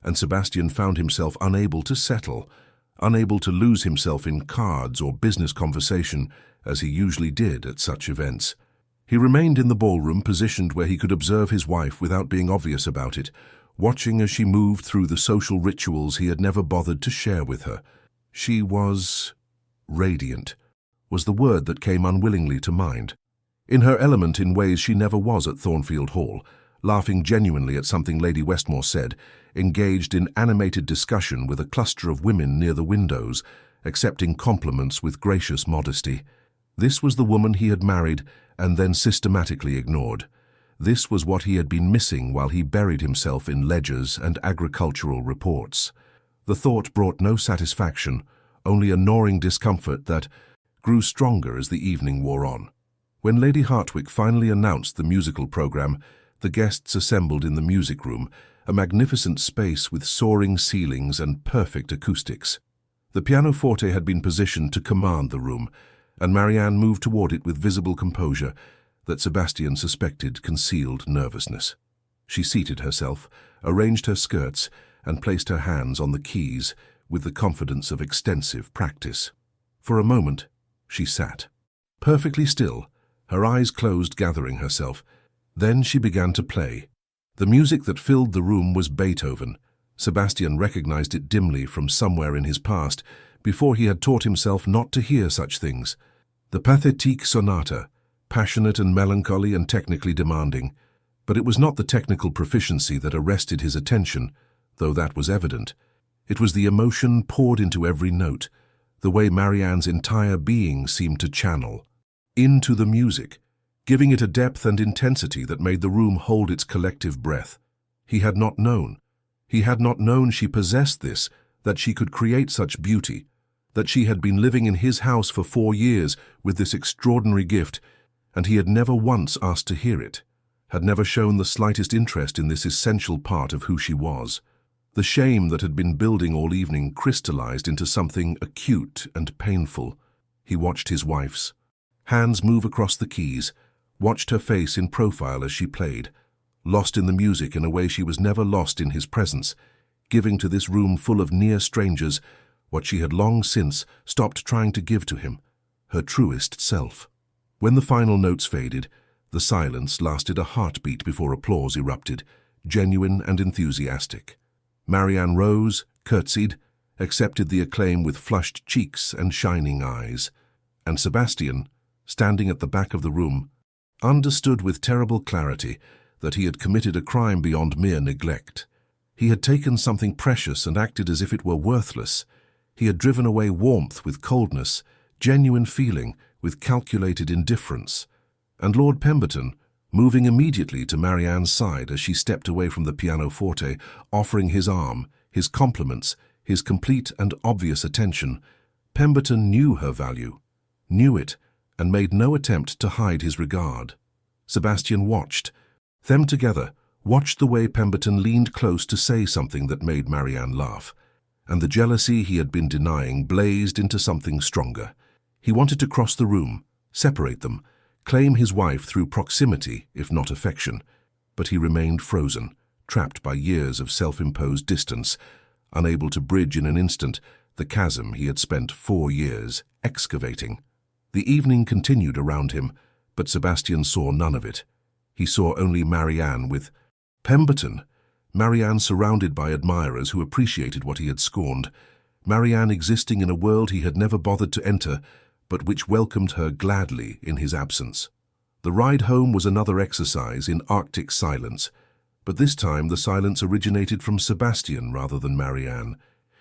Speaker 1: and Sebastian found himself unable to settle, unable to lose himself in cards or business conversation as he usually did at such events. He remained in the ballroom, positioned where he could observe his wife without being obvious about it, watching as she moved through the social rituals he had never bothered to share with her. She was radiant, was the word that came unwillingly to mind. In her element in ways she never was at Thornfield Hall, laughing genuinely at something Lady Westmore said, engaged in animated discussion with a cluster of women near the windows, accepting compliments with gracious modesty. This was the woman he had married and then systematically ignored. This was what he had been missing while he buried himself in ledgers and agricultural reports. The thought brought no satisfaction, only a gnawing discomfort that grew stronger as the evening wore on. When Lady Hartwick finally announced the musical program, the guests assembled in the music room, a magnificent space with soaring ceilings and perfect acoustics. The pianoforte had been positioned to command the room, and Marianne moved toward it with visible composure that Sebastian suspected concealed nervousness. She seated herself, arranged her skirts, and placed her hands on the keys with the confidence of extensive practice. For a moment, she sat, perfectly still, her eyes closed, gathering herself. Then she began to play. The music that filled the room was Beethoven. Sebastian recognized it dimly from somewhere in his past, before he had taught himself not to hear such things. The Pathétique Sonata, passionate and melancholy and technically demanding. But it was not the technical proficiency that arrested his attention, though that was evident. It was the emotion poured into every note, the way Marianne's entire being seemed to channel into the music, giving it a depth and intensity that made the room hold its collective breath. He had not known. He had not known she possessed this, that she could create such beauty, that she had been living in his house for 4 years with this extraordinary gift, and he had never once asked to hear it, had never shown the slightest interest in this essential part of who she was. The shame that had been building all evening crystallized into something acute and painful. He watched his wife's hands move across the keys, watched her face in profile as she played, lost in the music in a way she was never lost in his presence, giving to this room full of near strangers what she had long since stopped trying to give to him, her truest self. When the final notes faded, the silence lasted a heartbeat before applause erupted, genuine and enthusiastic. Marianne rose, curtsied, accepted the acclaim with flushed cheeks and shining eyes, and Sebastian, standing at the back of the room, understood with terrible clarity that he had committed a crime beyond mere neglect. He had taken something precious and acted as if it were worthless. He had driven away warmth with coldness, genuine feeling with calculated indifference. And Lord Pemberton, moving immediately to Marianne's side as she stepped away from the pianoforte, offering his arm, his compliments, his complete and obvious attention, Pemberton knew her value, knew it, and made no attempt to hide his regard. Sebastian watched them together, watched the way Pemberton leaned close to say something that made Marianne laugh, and the jealousy he had been denying blazed into something stronger. He wanted to cross the room, separate them, claim his wife through proximity, if not affection, but he remained frozen, trapped by years of self-imposed distance, unable to bridge in an instant the chasm he had spent 4 years excavating. The evening continued around him, but Sebastian saw none of it. He saw only Marianne with Pemberton, Marianne surrounded by admirers who appreciated what he had scorned, Marianne existing in a world he had never bothered to enter, but which welcomed her gladly in his absence. The ride home was another exercise in Arctic silence, but this time the silence originated from Sebastian rather than Marianne.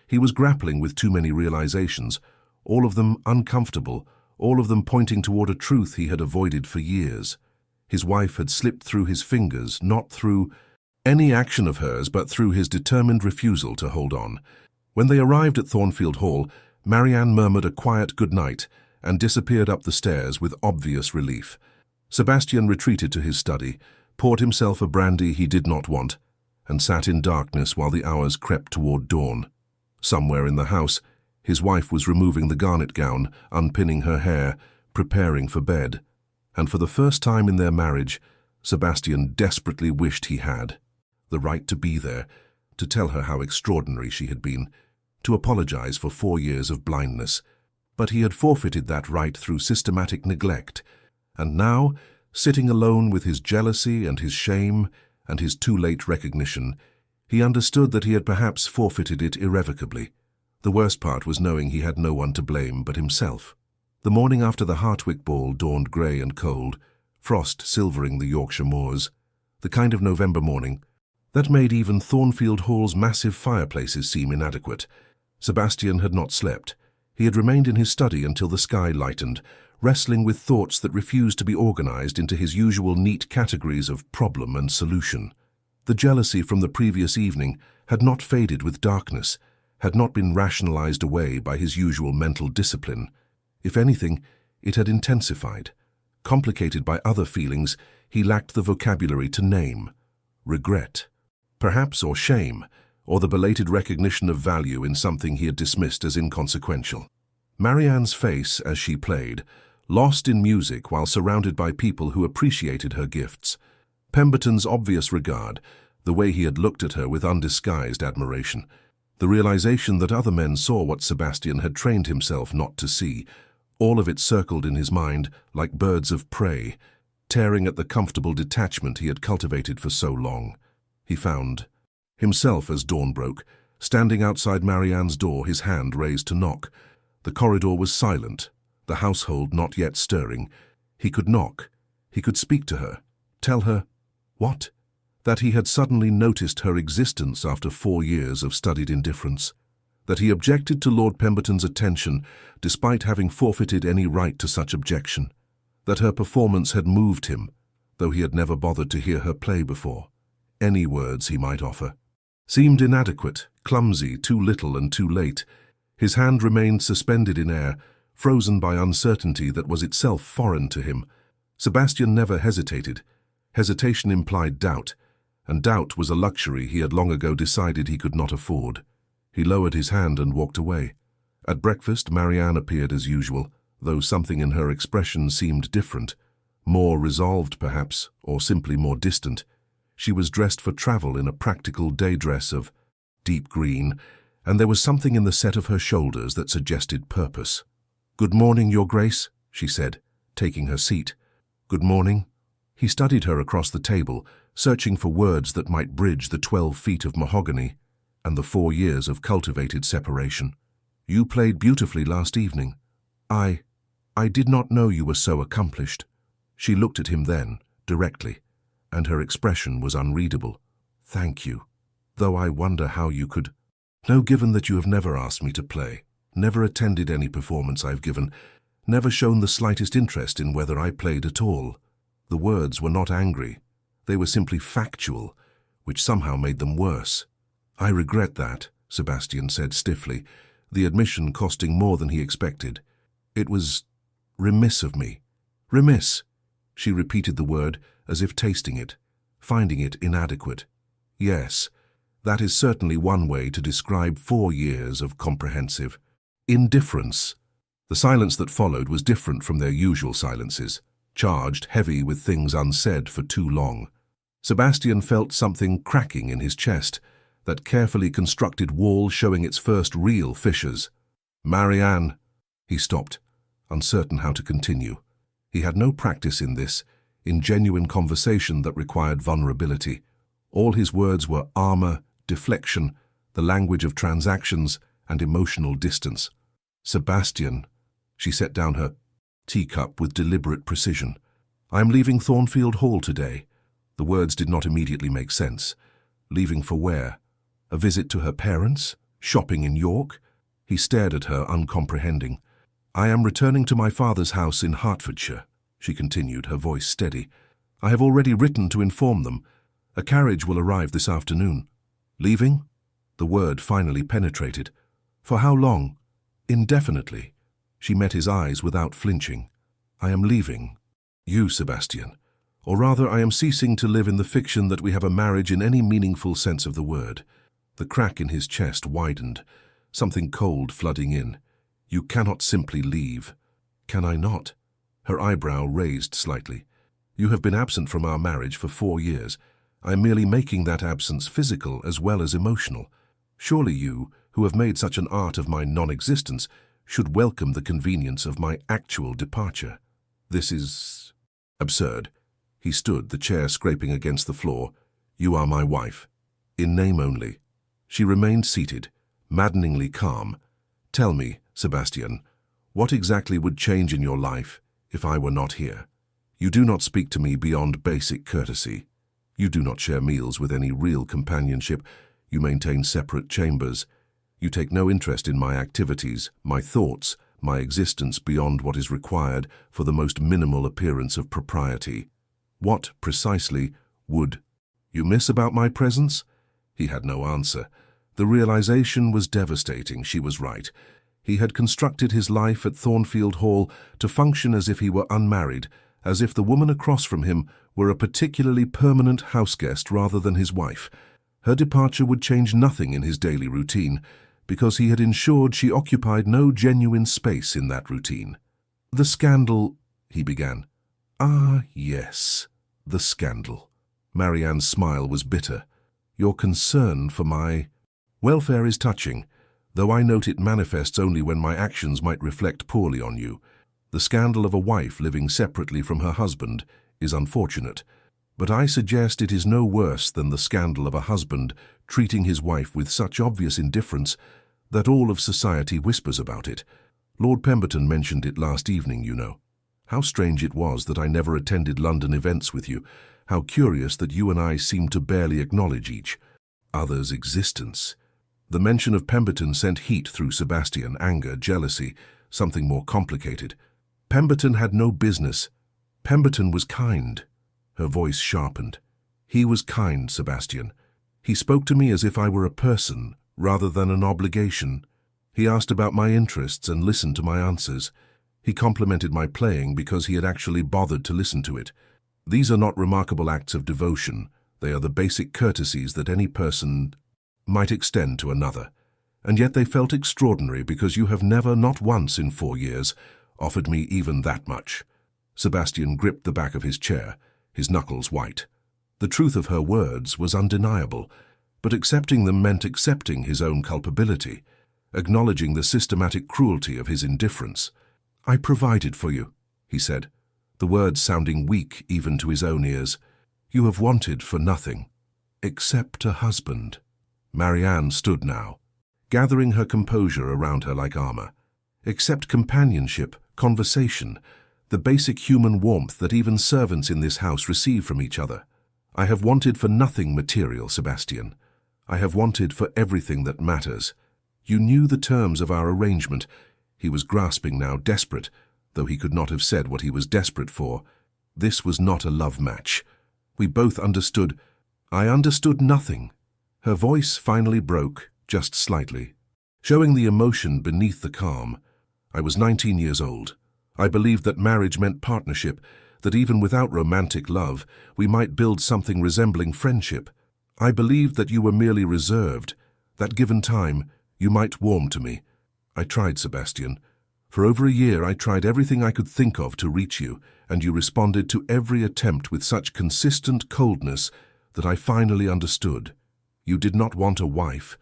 Speaker 1: He was grappling with too many realizations, all of them uncomfortable, all of them pointing toward a truth he had avoided for years. His wife had slipped through his fingers, not through any action of hers, but through his determined refusal to hold on. When they arrived at Thornfield Hall, Marianne murmured a quiet good night and disappeared up the stairs with obvious relief. Sebastian retreated to his study, poured himself a brandy he did not want, and sat in darkness while the hours crept toward dawn. Somewhere in the house, his wife was removing the garnet gown, unpinning her hair, preparing for bed. And for the first time in their marriage, Sebastian desperately wished he had. The right to be there, to tell her how extraordinary she had been, to apologize for 4 years of blindness. But he had forfeited that right through systematic neglect, and now, sitting alone with his jealousy and his shame and his too-late recognition, he understood that he had perhaps forfeited it irrevocably. The worst part was knowing he had no one to blame but himself. The morning after the Hartwick ball dawned grey and cold, frost silvering the Yorkshire moors, the kind of November morning that made even Thornfield Hall's massive fireplaces seem inadequate. Sebastian had not slept. He had remained in his study until the sky lightened, wrestling with thoughts that refused to be organized into his usual neat categories of problem and solution. The jealousy from the previous evening had not faded with darkness, had not been rationalized away by his usual mental discipline. If anything, it had intensified. Complicated by other feelings he lacked the vocabulary to name. Regret, perhaps, or shame, or the belated recognition of value in something he had dismissed as inconsequential. Marianne's face as she played, lost in music while surrounded by people who appreciated her gifts. Pemberton's obvious regard, the way he had looked at her with undisguised admiration. The realization that other men saw what Sebastian had trained himself not to see. All of it circled in his mind like birds of prey, tearing at the comfortable detachment he had cultivated for so long. He found himself as dawn broke, standing outside Marianne's door, his hand raised to knock. The corridor was silent, the household not yet stirring. He could knock. He could speak to her. Tell her, what? That he had suddenly noticed her existence after 4 years of studied indifference. That he objected to Lord Pemberton's attention despite having forfeited any right to such objection. That her performance had moved him, though he had never bothered to hear her play before. Any words he might offer seemed inadequate, clumsy, too little and too late. His hand remained suspended in air, frozen by uncertainty that was itself foreign to him. Sebastian never hesitated. Hesitation implied doubt, and doubt was a luxury he had long ago decided he could not afford. He lowered his hand and walked away. At breakfast, Marianne appeared as usual, though something in her expression seemed different. More resolved, perhaps, or simply more distant. She was dressed for travel in a practical day dress of deep green, and there was something in the set of her shoulders that suggested purpose. "Good morning, Your Grace," she said, taking her seat. "Good morning." He studied her across the table, searching for words that might bridge the 12 feet of mahogany and the 4 years of cultivated separation. "You played beautifully last evening. I did not know you were so accomplished." She looked at him then, directly, and her expression was unreadable. "Thank you. Though I wonder how you could—" "No, given that you have never asked me to play, never attended any performance I've given, never shown the slightest interest in whether I played at all." The words were not angry. They were simply factual, which somehow made them worse. "I regret that," Sebastian said stiffly, the admission costing more than he expected. "It was remiss of me." "Remiss?" She repeated the word as if tasting it, finding it inadequate. "Yes, that is certainly one way to describe 4 years of comprehensive indifference." The silence that followed was different from their usual silences, charged, heavy with things unsaid for too long. Sebastian felt something cracking in his chest, that carefully constructed wall showing its first real fissures. "Marianne," he stopped, uncertain how to continue. He had no practice in this, in genuine conversation that required vulnerability. All his words were armor, deflection, the language of transactions, and emotional distance. "Sebastian," she set down her teacup with deliberate precision. "I am leaving Thornfield Hall today." The words did not immediately make sense. Leaving for where? A visit to her parents? Shopping in York? He stared at her, uncomprehending. "I am returning to my father's house in Hertfordshire," she continued, her voice steady. "I have already written to inform them. A carriage will arrive this afternoon." "Leaving?" The word finally penetrated. "For how long?" "Indefinitely." She met his eyes without flinching. "I am leaving. You, Sebastian. Or rather, I am ceasing to live in the fiction that we have a marriage in any meaningful sense of the word." The crack in his chest widened, something cold flooding in. "You cannot simply leave." "Can I not?" Her eyebrow raised slightly. "You have been absent from our marriage for 4 years. I am merely making that absence physical as well as emotional. Surely you, who have made such an art of my non-existence, should welcome the convenience of my actual departure. This is absurd." He stood, the chair scraping against the floor. "You are my wife. In name only." She remained seated, maddeningly calm. "Tell me, Sebastian, what exactly would change in your life if I were not here? You do not speak to me beyond basic courtesy. You do not share meals with any real companionship. You maintain separate chambers. You take no interest in my activities, my thoughts, my existence beyond what is required for the most minimal appearance of propriety. What, precisely, would you miss about my presence?" He had no answer. The realization was devastating. She was right. He had constructed his life at Thornfield Hall to function as if he were unmarried, as if the woman across from him were a particularly permanent houseguest rather than his wife. Her departure would change nothing in his daily routine, because he had ensured she occupied no genuine space in that routine. "The scandal," he began. "Ah, yes, the scandal." Marianne's smile was bitter. "Your concern for my welfare is touching, though I note it manifests only when my actions might reflect poorly on you. The scandal of a wife living separately from her husband is unfortunate, but I suggest it is no worse than the scandal of a husband treating his wife with such obvious indifference that all of society whispers about it. Lord Pemberton mentioned it last evening, you know. How strange it was that I never attended London events with you. How curious that you and I seem to barely acknowledge each other's existence." The mention of Pemberton sent heat through Sebastian, anger, jealousy, something more complicated. Pemberton had no business. Pemberton was kind. Her voice sharpened. "He was kind, Sebastian. He spoke to me as if I were a person, rather than an obligation. He asked about my interests and listened to my answers. He complimented my playing because he had actually bothered to listen to it. These are not remarkable acts of devotion. They are the basic courtesies that any person might extend to another. And yet they felt extraordinary because you have never, not once in 4 years, offered me even that much." Sebastian gripped the back of his chair, his knuckles white. The truth of her words was undeniable, but accepting them meant accepting his own culpability, acknowledging the systematic cruelty of his indifference. "I provided for you," he said, the words sounding weak even to his own ears. "You have wanted for nothing, except a husband." Marianne stood now, gathering her composure around her like armor. "Except companionship, conversation, the basic human warmth that even servants in this house receive from each other. I have wanted for nothing material, Sebastian. I have wanted for everything that matters. You knew the terms of our arrangement." He was grasping now, desperate, though he could not have said what he was desperate for. "This was not a love match. We both understood." "I understood nothing." Her voice finally broke, just slightly, showing the emotion beneath the calm. "I was 19 years old. I believed that marriage meant partnership, that even without romantic love, we might build something resembling friendship. I believed that you were merely reserved, that given time, you might warm to me. I tried, Sebastian. For over a year I tried everything I could think of to reach you, and you responded to every attempt with such consistent coldness that I finally understood. You did not want a wife.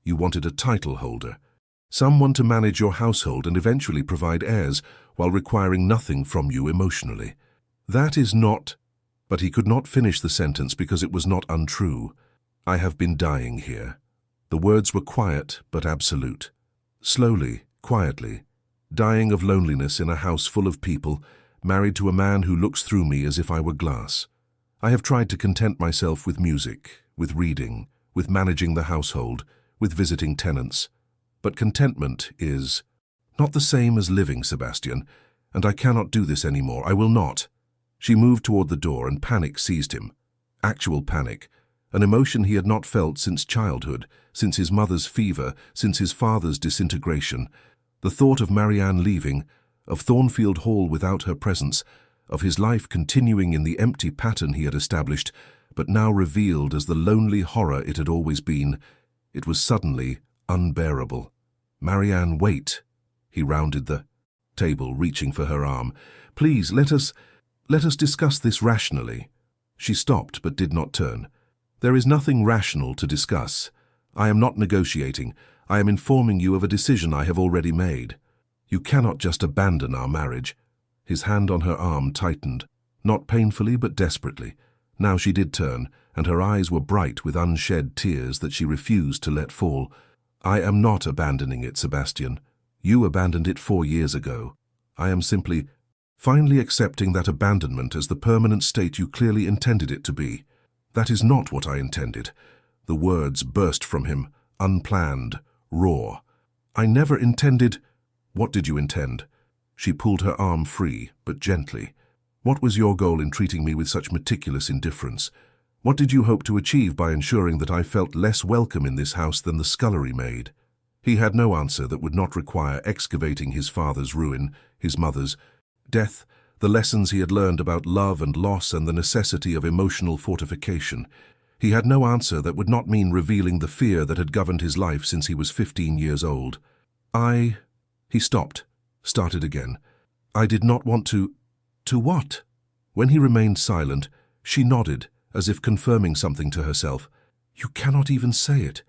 Speaker 1: You wanted a title holder, someone to manage your household and eventually provide heirs while requiring nothing from you emotionally. That is not—" But he could not finish the sentence because it was not untrue. "I have been dying here." The words were quiet but absolute. Slowly, quietly, dying of loneliness in a house full of people, married to a man who looks through me as if I were glass. I have tried to content myself with music, with reading, with managing the household, with visiting tenants. But contentment is not the same as living, Sebastian, and I cannot do this anymore. I will not." She moved toward the door and panic seized him. Actual panic, an emotion he had not felt since childhood, since his mother's fever, since his father's disintegration. The thought of Marianne leaving, of Thornfield Hall without her presence, of his life continuing in the empty pattern he had established, but now revealed as the lonely horror it had always been, it was suddenly unbearable. "Marianne, wait." He rounded the table, reaching for her arm. "Please, let us discuss this rationally." She stopped but did not turn. "There is nothing rational to discuss. I am not negotiating. I am informing you of a decision I have already made. You cannot just abandon our marriage." His hand on her arm tightened, not painfully but desperately. Now she did turn, and her eyes were bright with unshed tears that she refused to let fall. "I am not abandoning it, Sebastian. You abandoned it 4 years ago. I am simply, finally accepting that abandonment as the permanent state you clearly intended it to be." "That is not what I intended." The words burst from him, unplanned, raw. "I never intended—" "What did you intend?" She pulled her arm free, but gently. "What was your goal in treating me with such meticulous indifference? What did you hope to achieve by ensuring that I felt less welcome in this house than the scullery maid?" He had no answer that would not require excavating his father's ruin, his mother's death, the lessons he had learned about love and loss and the necessity of emotional fortification. He had no answer that would not mean revealing the fear that had governed his life since he was 15 years old. He stopped, started again. "I did not want to—" "To what?" When he remained silent, she nodded, as if confirming something to herself. "You cannot even say it.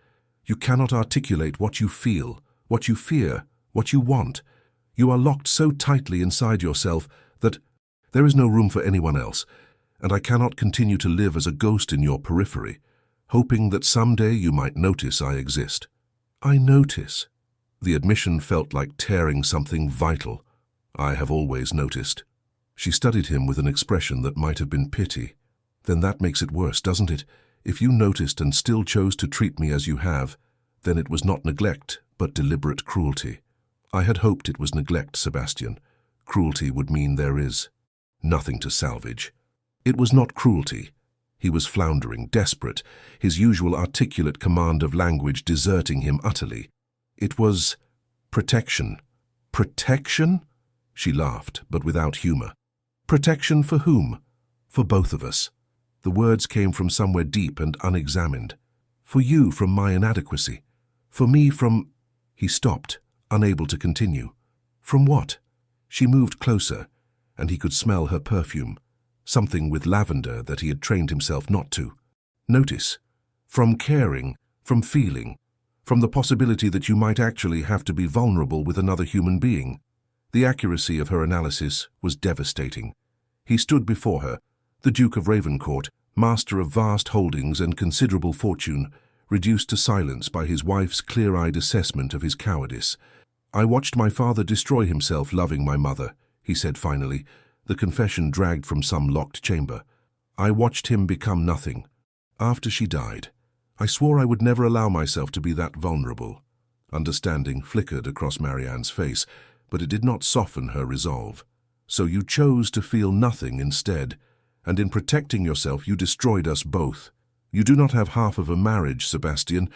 Speaker 1: You cannot articulate what you feel, what you fear, what you want. You are locked so tightly inside yourself that there is no room for anyone else, and I cannot continue to live as a ghost in your periphery, hoping that someday you might notice I exist." "I notice." The admission felt like tearing something vital. "I have always noticed." She studied him with an expression that might have been pity. "Then that makes it worse, doesn't it? If you noticed and still chose to treat me as you have, then it was not neglect, but deliberate cruelty." "I had hoped it was neglect, Sebastian. Cruelty would mean there is nothing to salvage." It was not cruelty. He was floundering, desperate, his usual articulate command of language deserting him utterly. It was protection. "Protection?" She laughed, but without humor. "Protection for whom?" "For both of us." The words came from somewhere deep and unexamined. "For you from my inadequacy. For me from—" He stopped, unable to continue. "From what?" She moved closer, and he could smell her perfume, something with lavender that he had trained himself not to notice. "From caring, from feeling, from the possibility that you might actually have to be vulnerable with another human being." The accuracy of her analysis was devastating. He stood before her, the Duke of Ravencourt, master of vast holdings and considerable fortune, reduced to silence by his wife's clear-eyed assessment of his cowardice. "I watched my father destroy himself loving my mother," he said finally, the confession dragged from some locked chamber. "I watched him become nothing. After she died, I swore I would never allow myself to be that vulnerable." Understanding flickered across Marianne's face, but it did not soften her resolve. "So you chose to feel nothing instead, and in protecting yourself you destroyed us both. You do not have half of a marriage, Sebastian.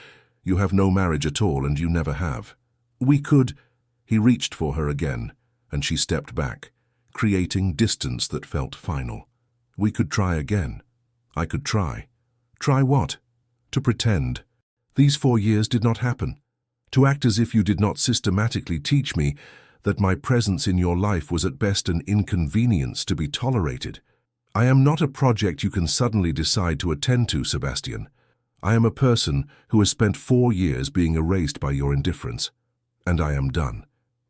Speaker 1: You have no marriage at all, and you never have. We could—" He reached for her again, and she stepped back, creating distance that felt final. "We could try again. I could try." "Try what?" "To pretend. These 4 years did not happen. To act as if you did not systematically teach me that my presence in your life was at best an inconvenience to be tolerated. I am not a project you can suddenly decide to attend to, Sebastian. I am a person who has spent 4 years being erased by your indifference. And I am done.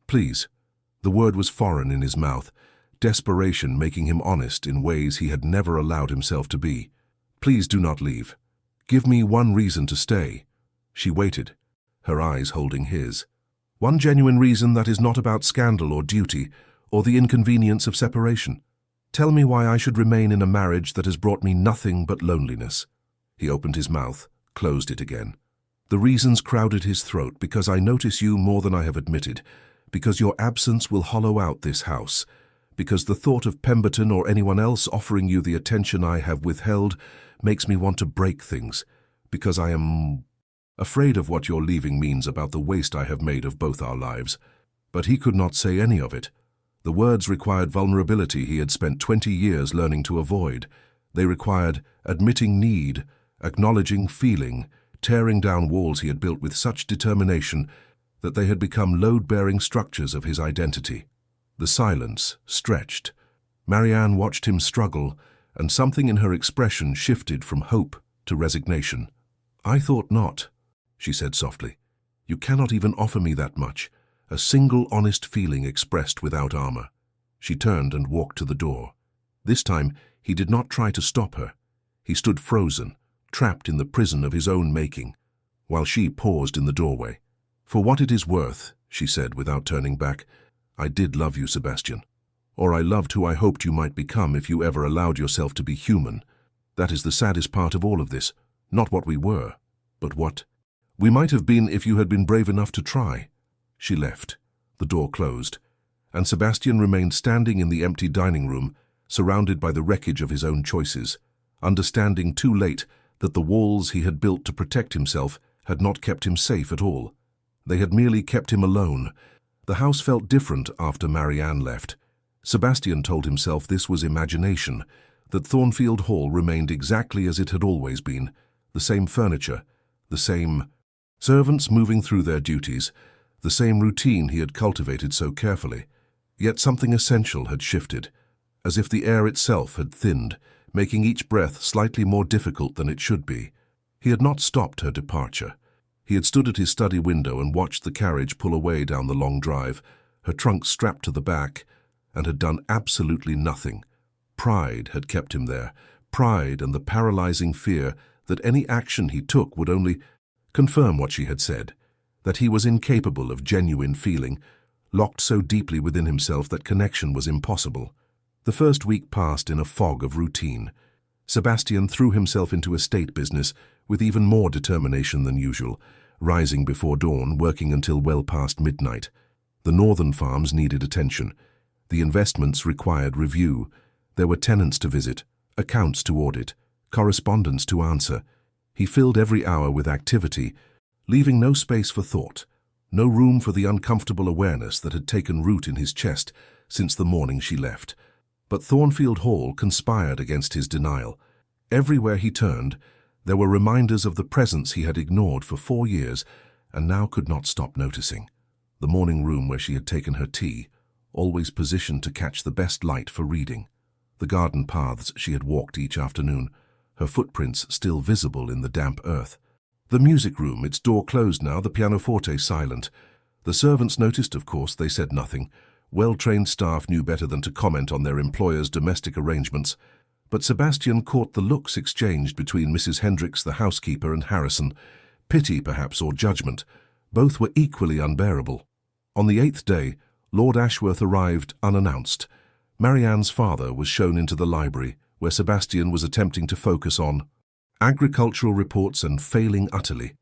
Speaker 1: Please." The word was foreign in his mouth, desperation making him honest in ways he had never allowed himself to be. "Please do not leave. Give me one reason to stay." She waited, her eyes holding his. "One genuine reason that is not about scandal or duty, or the inconvenience of separation. Tell me why I should remain in a marriage that has brought me nothing but loneliness." He opened his mouth, closed it again. "The reasons crowded his throat because I notice you more than I have admitted, because your absence will hollow out this house, because the thought of Pemberton or anyone else offering you the attention I have withheld makes me want to break things, because I am afraid of what your leaving means about the waste I have made of both our lives." But he could not say any of it. The words required vulnerability he had spent 20 years learning to avoid. They required admitting need, acknowledging feeling, tearing down walls he had built with such determination that they had become load-bearing structures of his identity. The silence stretched. Marianne watched him struggle, and something in her expression shifted from hope to resignation. "I thought not," she said softly. "You cannot even offer me that much, a single honest feeling expressed without armor." She turned and walked to the door. This time, he did not try to stop her. He stood frozen, trapped in the prison of his own making, while she paused in the doorway. "For what it is worth," she said without turning back, "I did love you, Sebastian. Or I loved who I hoped you might become if you ever allowed yourself to be human. That is the saddest part of all of this, not what we were, but what we might have been if you had been brave enough to try." She left. The door closed, and Sebastian remained standing in the empty dining room, surrounded by the wreckage of his own choices, understanding too late that the walls he had built to protect himself had not kept him safe at all. They had merely kept him alone. The house felt different after Marianne left. Sebastian told himself this was imagination, that Thornfield Hall remained exactly as it had always been, the same furniture, the same servants moving through their duties, the same routine he had cultivated so carefully. Yet something essential had shifted, as if the air itself had thinned, making each breath slightly more difficult than it should be. He had not stopped her departure. He had stood at his study window and watched the carriage pull away down the long drive, her trunk strapped to the back, and had done absolutely nothing. Pride had kept him there, pride and the paralyzing fear that any action he took would only confirm what she had said, that he was incapable of genuine feeling, locked so deeply within himself that connection was impossible. The first week passed in a fog of routine. Sebastian threw himself into estate business with even more determination than usual, rising before dawn, working until well past midnight. The northern farms needed attention. The investments required review. There were tenants to visit, accounts to audit, correspondence to answer. He filled every hour with activity, leaving no space for thought, no room for the uncomfortable awareness that had taken root in his chest since the morning she left. But Thornfield Hall conspired against his denial. Everywhere he turned, there were reminders of the presence he had ignored for 4 years and now could not stop noticing. The morning room where she had taken her tea, always positioned to catch the best light for reading. The garden paths she had walked each afternoon, her footprints still visible in the damp earth. The music room, its door closed now, the pianoforte silent. The servants noticed, of course, they said nothing. Well-trained staff knew better than to comment on their employers' domestic arrangements. But Sebastian caught the looks exchanged between Mrs. Hendricks, the housekeeper, and Harrison. Pity, perhaps, or judgment. Both were equally unbearable. On the 8th day, Lord Ashworth arrived unannounced. Marianne's father was shown into the library, where Sebastian was attempting to focus on agricultural reports and failing utterly.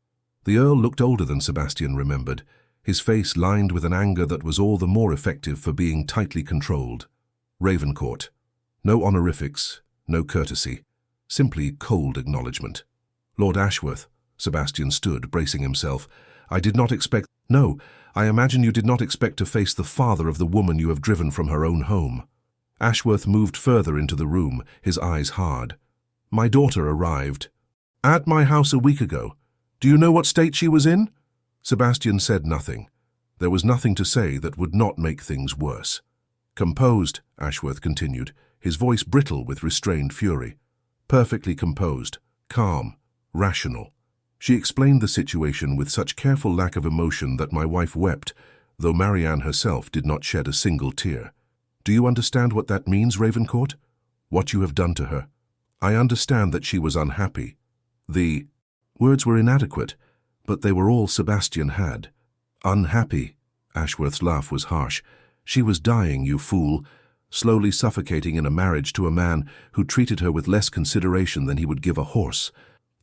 Speaker 1: The Earl looked older than Sebastian remembered, his face lined with an anger that was all the more effective for being tightly controlled. Ravencourt. No honorifics, no courtesy, simply cold acknowledgement. Lord Ashworth. Sebastian stood, bracing himself. I did not expect— No, I imagine you did not expect to face the father of the woman you have driven from her own home. Ashworth moved further into the room, his eyes hard. My daughter arrived at my house a week ago. Do you know what state she was in? Sebastian said nothing. There was nothing to say that would not make things worse. Composed, Ashworth continued, his voice brittle with restrained fury. Perfectly composed, calm, rational. She explained the situation with such careful lack of emotion that my wife wept, though Marianne herself did not shed a single tear. Do you understand what that means, Ravencourt? What you have done to her? I understand that she was unhappy. The words were inadequate, but they were all Sebastian had. Unhappy. Ashworth's laugh was harsh. She was dying, you fool, slowly suffocating in a marriage to a man who treated her with less consideration than he would give a horse.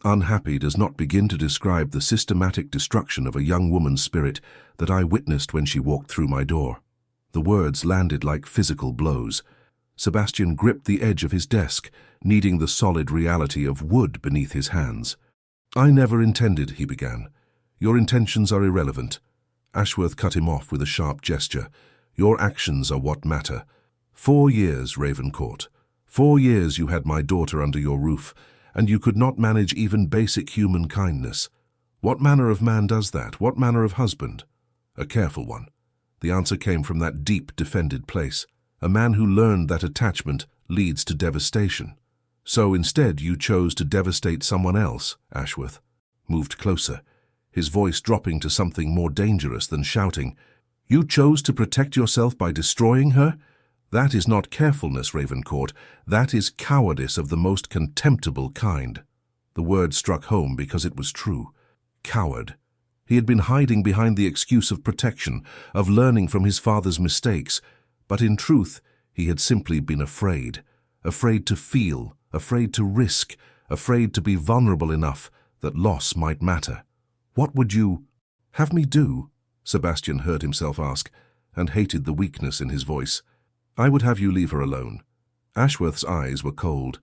Speaker 1: Unhappy does not begin to describe the systematic destruction of a young woman's spirit that I witnessed when she walked through my door. The words landed like physical blows. Sebastian gripped the edge of his desk, needing the solid reality of wood beneath his hands. I never intended, he began. Your intentions are irrelevant. Ashworth cut him off with a sharp gesture. "Your actions are what matter. 4 years, Ravencourt. 4 years you had my daughter under your roof, and you could not manage even basic human kindness. What manner of man does that? What manner of husband?" "A careful one." The answer came from that deep, defended place. "A man who learned that attachment leads to devastation." "So instead you chose to devastate someone else," Ashworth moved closer, his voice dropping to something more dangerous than shouting. "You chose to protect yourself by destroying her? That is not carefulness, Ravencourt. That is cowardice of the most contemptible kind." The word struck home because it was true. Coward. He had been hiding behind the excuse of protection, of learning from his father's mistakes, but in truth he had simply been afraid. Afraid to feel, afraid to risk, afraid to be vulnerable enough that loss might matter. "What would you have me do?" Sebastian heard himself ask, and hated the weakness in his voice. "I would have you leave her alone." Ashworth's eyes were cold.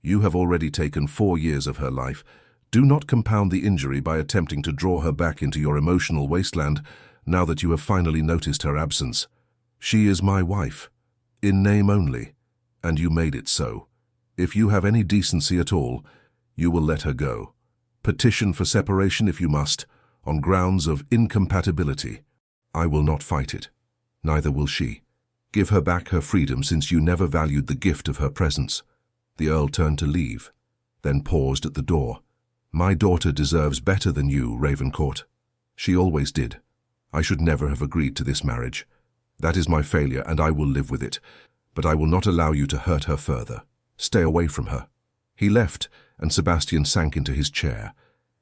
Speaker 1: "You have already taken 4 years of her life. Do not compound the injury by attempting to draw her back into your emotional wasteland now that you have finally noticed her absence. She is my wife, in name only, and you made it so. If you have any decency at all, you will let her go. Petition for separation if you must, on grounds of incompatibility. I will not fight it. Neither will she. Give her back her freedom, since you never valued the gift of her presence." The Earl turned to leave, then paused at the door. "My daughter deserves better than you, Ravencourt. She always did. I should never have agreed to this marriage. That is my failure, and I will live with it. But I will not allow you to hurt her further. Stay away from her." He left, and Sebastian sank into his chair,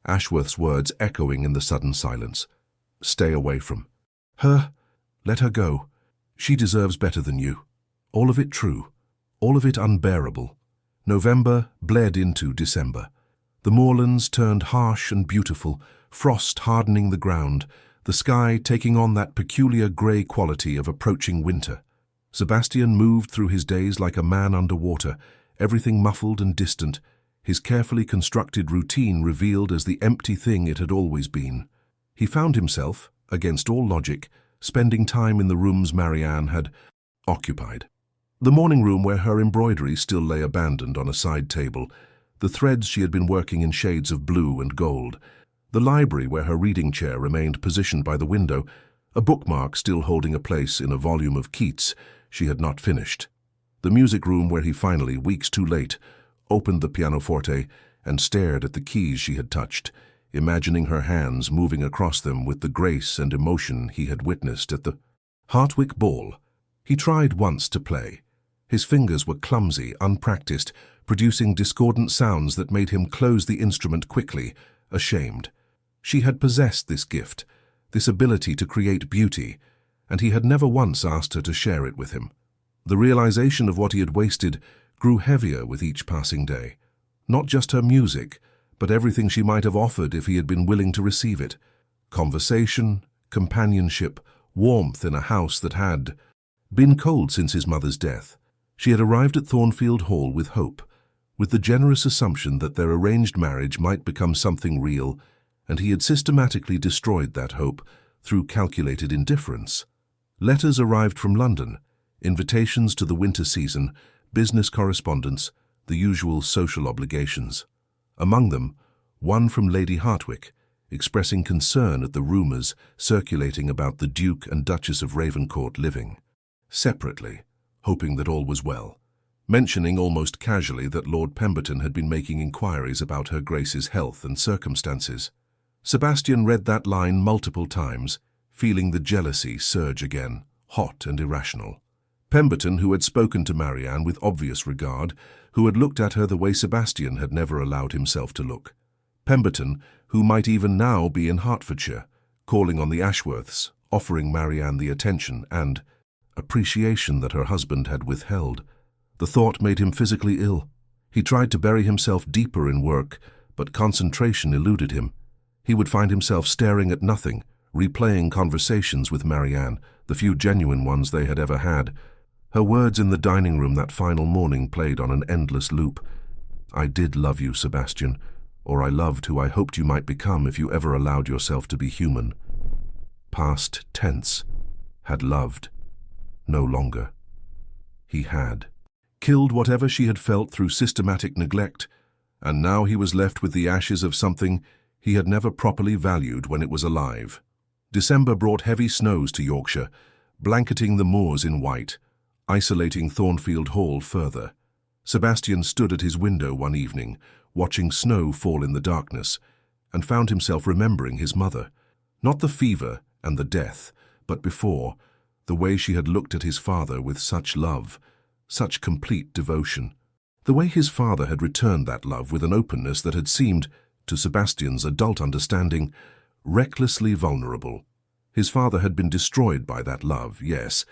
Speaker 1: Ashworth's words echoing in the sudden silence. "Stay away from her. Let her go. She deserves better than you." All of it true. All of it unbearable. November bled into December. The moorlands turned harsh and beautiful, frost hardening the ground, the sky taking on that peculiar grey quality of approaching winter. Sebastian moved through his days like a man under water, everything muffled and distant, his carefully constructed routine revealed as the empty thing it had always been. He found himself, against all logic, spending time in the rooms Marianne had occupied. The morning room where her embroidery still lay abandoned on a side table, the threads she had been working in shades of blue and gold, the library where her reading chair remained positioned by the window, a bookmark still holding a place in a volume of Keats she had not finished, the music room where he finally, weeks too late, opened the pianoforte and stared at the keys she had touched, imagining her hands moving across them with the grace and emotion he had witnessed at the Hartwick ball. He tried once to play. His fingers were clumsy, unpracticed, producing discordant sounds that made him close the instrument quickly, ashamed. She had possessed this gift, this ability to create beauty, and he had never once asked her to share it with him. The realization of what he had wasted grew heavier with each passing day. Not just her music, but everything she might have offered if he had been willing to receive it. Conversation, companionship, warmth in a house that had been cold since his mother's death. She had arrived at Thornfield Hall with hope, with the generous assumption that their arranged marriage might become something real, and he had systematically destroyed that hope through calculated indifference. Letters arrived from London, invitations to the winter season, business correspondence, the usual social obligations. Among them, one from Lady Hartwick, expressing concern at the rumours circulating about the Duke and Duchess of Ravencourt living separately, hoping that all was well, mentioning almost casually that Lord Pemberton had been making inquiries about her Grace's health and circumstances. Sebastian read that line multiple times, feeling the jealousy surge again, hot and irrational. Pemberton, who had spoken to Marianne with obvious regard, who had looked at her the way Sebastian had never allowed himself to look. Pemberton, who might even now be in Hertfordshire, calling on the Ashworths, offering Marianne the attention and appreciation that her husband had withheld. The thought made him physically ill. He tried to bury himself deeper in work, but concentration eluded him. He would find himself staring at nothing, replaying conversations with Marianne, the few genuine ones they had ever had. Her words in the dining room that final morning played on an endless loop. "I did love you, Sebastian, or I loved who I hoped you might become if you ever allowed yourself to be human." past tense, had loved. No longer. He had. Killed whatever she had felt through systematic neglect, and now he was left with the ashes of something he had never properly valued when it was alive. December brought heavy snows to Yorkshire, blanketing the moors in white, isolating Thornfield Hall further. Sebastian stood at his window one evening, watching snow fall in the darkness, and found himself remembering his mother. Not the fever and the death, but before, the way she had looked at his father with such love, such complete devotion. The way his father had returned that love with an openness that had seemed, to Sebastian's adult understanding, recklessly vulnerable. His father had been destroyed by that love, yes,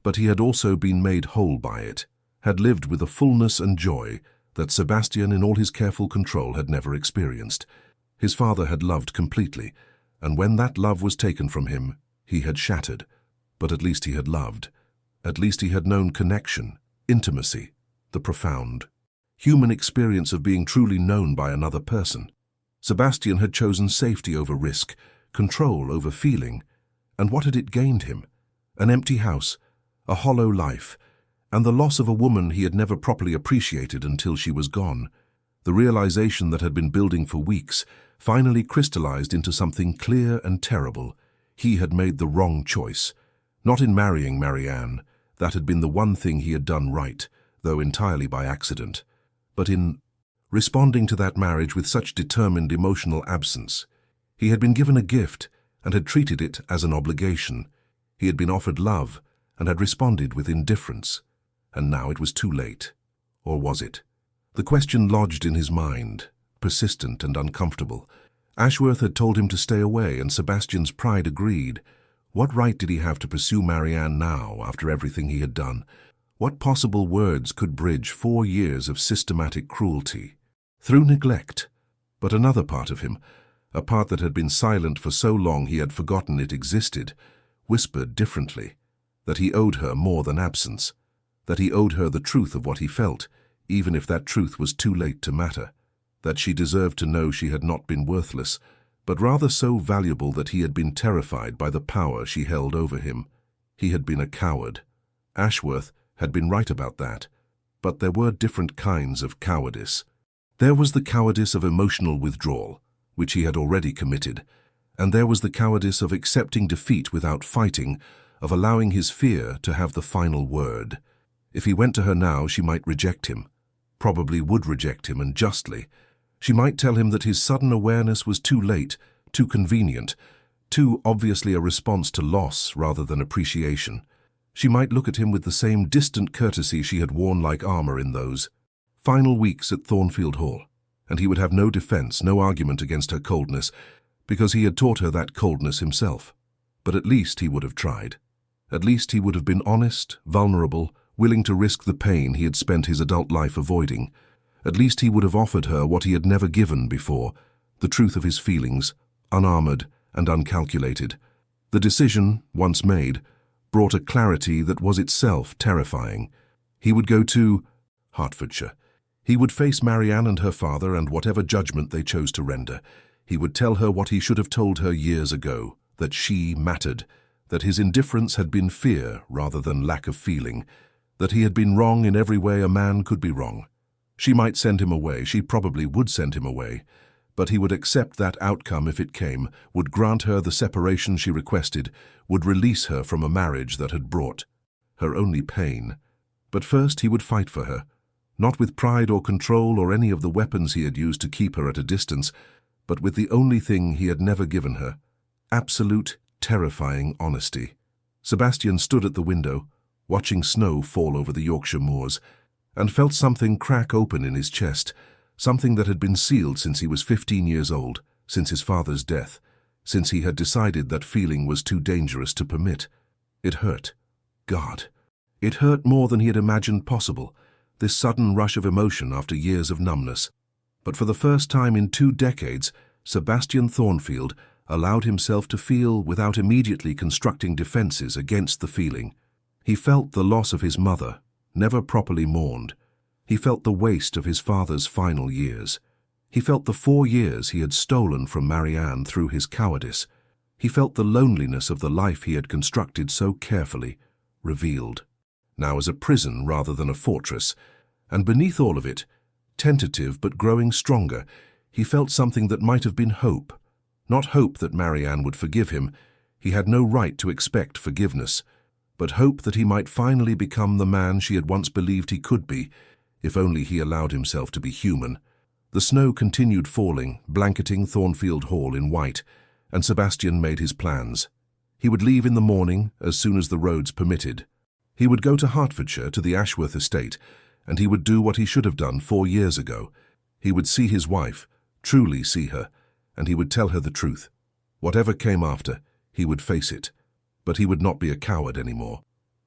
Speaker 1: but he had also been made whole by it, had lived with a fullness and joy that Sebastian in all his careful control had never experienced. His father had loved completely, and when that love was taken from him, he had shattered. But at least he had loved. At least he had known connection, intimacy, the profound, human experience of being truly known by another person. Sebastian had chosen safety over risk, control over feeling, and what had it gained him? An empty house, a hollow life, and the loss of a woman he had never properly appreciated until she was gone. The realization that had been building for weeks finally crystallized into something clear and terrible. He had made the wrong choice. Not in marrying Marianne, that had been the one thing he had done right, though entirely by accident, but in responding to that marriage with such determined emotional absence. He had been given a gift and had treated it as an obligation. He had been offered love and had responded with indifference. And now it was too late. Or was it? The question lodged in his mind, persistent and uncomfortable. Ashworth had told him to stay away, and Sebastian's pride agreed. What right did he have to pursue Marianne now, after everything he had done? What possible words could bridge 4 years of systematic cruelty? Through neglect. But another part of him, a part that had been silent for so long he had forgotten it existed, whispered differently, that he owed her more than absence, that he owed her the truth of what he felt, even if that truth was too late to matter, that she deserved to know she had not been worthless, but rather so valuable that he had been terrified by the power she held over him. He had been a coward. Ashworth had been right about that, but there were different kinds of cowardice. There was the cowardice of emotional withdrawal, which he had already committed, and there was the cowardice of accepting defeat without fighting, of allowing his fear to have the final word. If he went to her now, she might reject him, probably would reject him, and justly. She might tell him that his sudden awareness was too late, too convenient, too obviously a response to loss rather than appreciation. She might look at him with the same distant courtesy she had worn like armor in those final weeks at Thornfield Hall, and he would have no defense, no argument against her coldness, because he had taught her that coldness himself. But at least he would have tried. At least he would have been honest, vulnerable, willing to risk the pain he had spent his adult life avoiding. At least he would have offered her what he had never given before, the truth of his feelings, unarmored and uncalculated. The decision, once made, brought a clarity that was itself terrifying. He would go to Hertfordshire. He would face Marianne and her father and whatever judgment they chose to render. He would tell her what he should have told her years ago, that she mattered, that his indifference had been fear rather than lack of feeling, that he had been wrong in every way a man could be wrong. She might send him away, she probably would send him away, but he would accept that outcome if it came, would grant her the separation she requested, would release her from a marriage that had brought her only pain. But first he would fight for her, not with pride or control or any of the weapons he had used to keep her at a distance, but with the only thing he had never given her, absolute, terrifying honesty. Sebastian stood at the window, watching snow fall over the Yorkshire moors, and felt something crack open in his chest, something that had been sealed since he was 15 years old, since his father's death, since he had decided that feeling was too dangerous to permit. It hurt. God. It hurt more than he had imagined possible, this sudden rush of emotion after years of numbness. But for the first time in 2 decades, Sebastian Thornfield allowed himself to feel without immediately constructing defenses against the feeling. He felt the loss of his mother, never properly mourned. He felt the waste of his father's final years. He felt the 4 years he had stolen from Marianne through his cowardice. He felt the loneliness of the life he had constructed so carefully, revealed, now as a prison rather than a fortress, and beneath all of it, tentative but growing stronger, he felt something that might have been hope. Not hope that Marianne would forgive him, he had no right to expect forgiveness, but hope that he might finally become the man she had once believed he could be, if only he allowed himself to be human. The snow continued falling, blanketing Thornfield Hall in white, and Sebastian made his plans. He would leave in the morning, as soon as the roads permitted. He would go to Hertfordshire, to the Ashworth estate, and he would do what he should have done 4 years ago. He would see his wife, truly see her, and he would tell her the truth. Whatever came after, he would face it. But he would not be a coward anymore.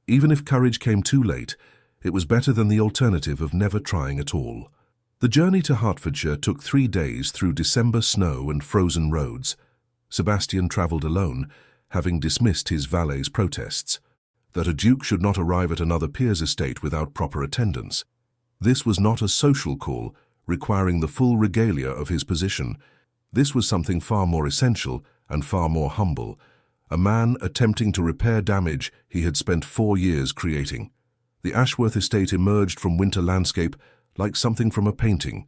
Speaker 1: Even if courage came too late, it was better than the alternative of never trying at all. The journey to Hertfordshire took 3 days through December snow and frozen roads. Sebastian travelled alone, having dismissed his valet's protests that a duke should not arrive at another peer's estate without proper attendance. This was not a social call, requiring the full regalia of his position. This was something far more essential and far more humble, a man attempting to repair damage he had spent 4 years creating. The Ashworth estate emerged from winter landscape like something from a painting.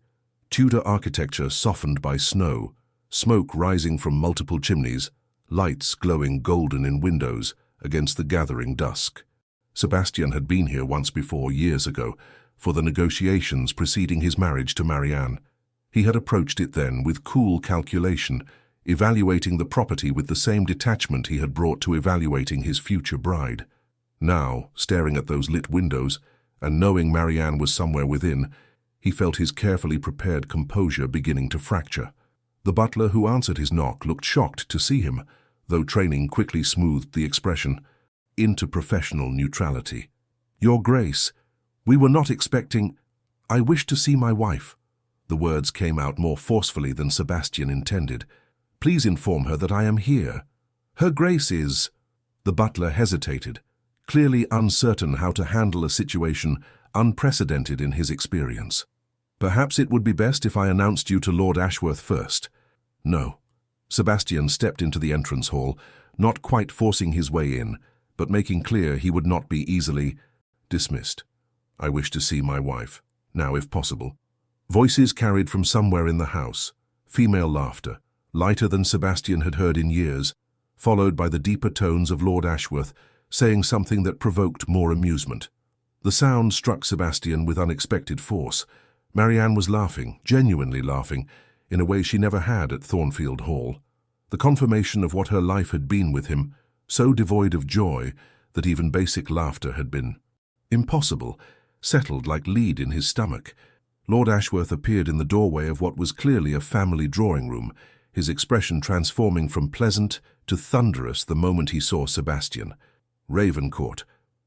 Speaker 1: Tudor architecture softened by snow, smoke rising from multiple chimneys, lights glowing golden in windows against the gathering dusk. Sebastian had been here once before, years ago, for the negotiations preceding his marriage to Marianne. He had approached it then with cool calculation, evaluating the property with the same detachment he had brought to evaluating his future bride. Now, staring at those lit windows, and knowing Marianne was somewhere within, he felt his carefully prepared composure beginning to fracture. The butler who answered his knock looked shocked to see him, though training quickly smoothed the expression into professional neutrality. "Your Grace, we were not expecting— I wish to see my wife." The words came out more forcefully than Sebastian intended. "Please inform her that I am here." "Her Grace is—" The butler hesitated, clearly uncertain how to handle a situation unprecedented in his experience. "Perhaps it would be best if I announced you to Lord Ashworth first." "No." Sebastian stepped into the entrance hall, not quite forcing his way in, but making clear he would not be easily dismissed. "I wish to see my wife, now if possible." Voices carried from somewhere in the house, female laughter, lighter than Sebastian had heard in years, followed by the deeper tones of Lord Ashworth, saying something that provoked more amusement. The sound struck Sebastian with unexpected force. Marianne was laughing, genuinely laughing, in a way she never had at Thornfield Hall. The confirmation of what her life had been with him, so devoid of joy that even basic laughter had been impossible, settled like lead in his stomach. Lord Ashworth appeared in the doorway of what was clearly a family drawing room, his expression transforming from pleasant to thunderous the moment he saw Sebastian. "Ravencourt,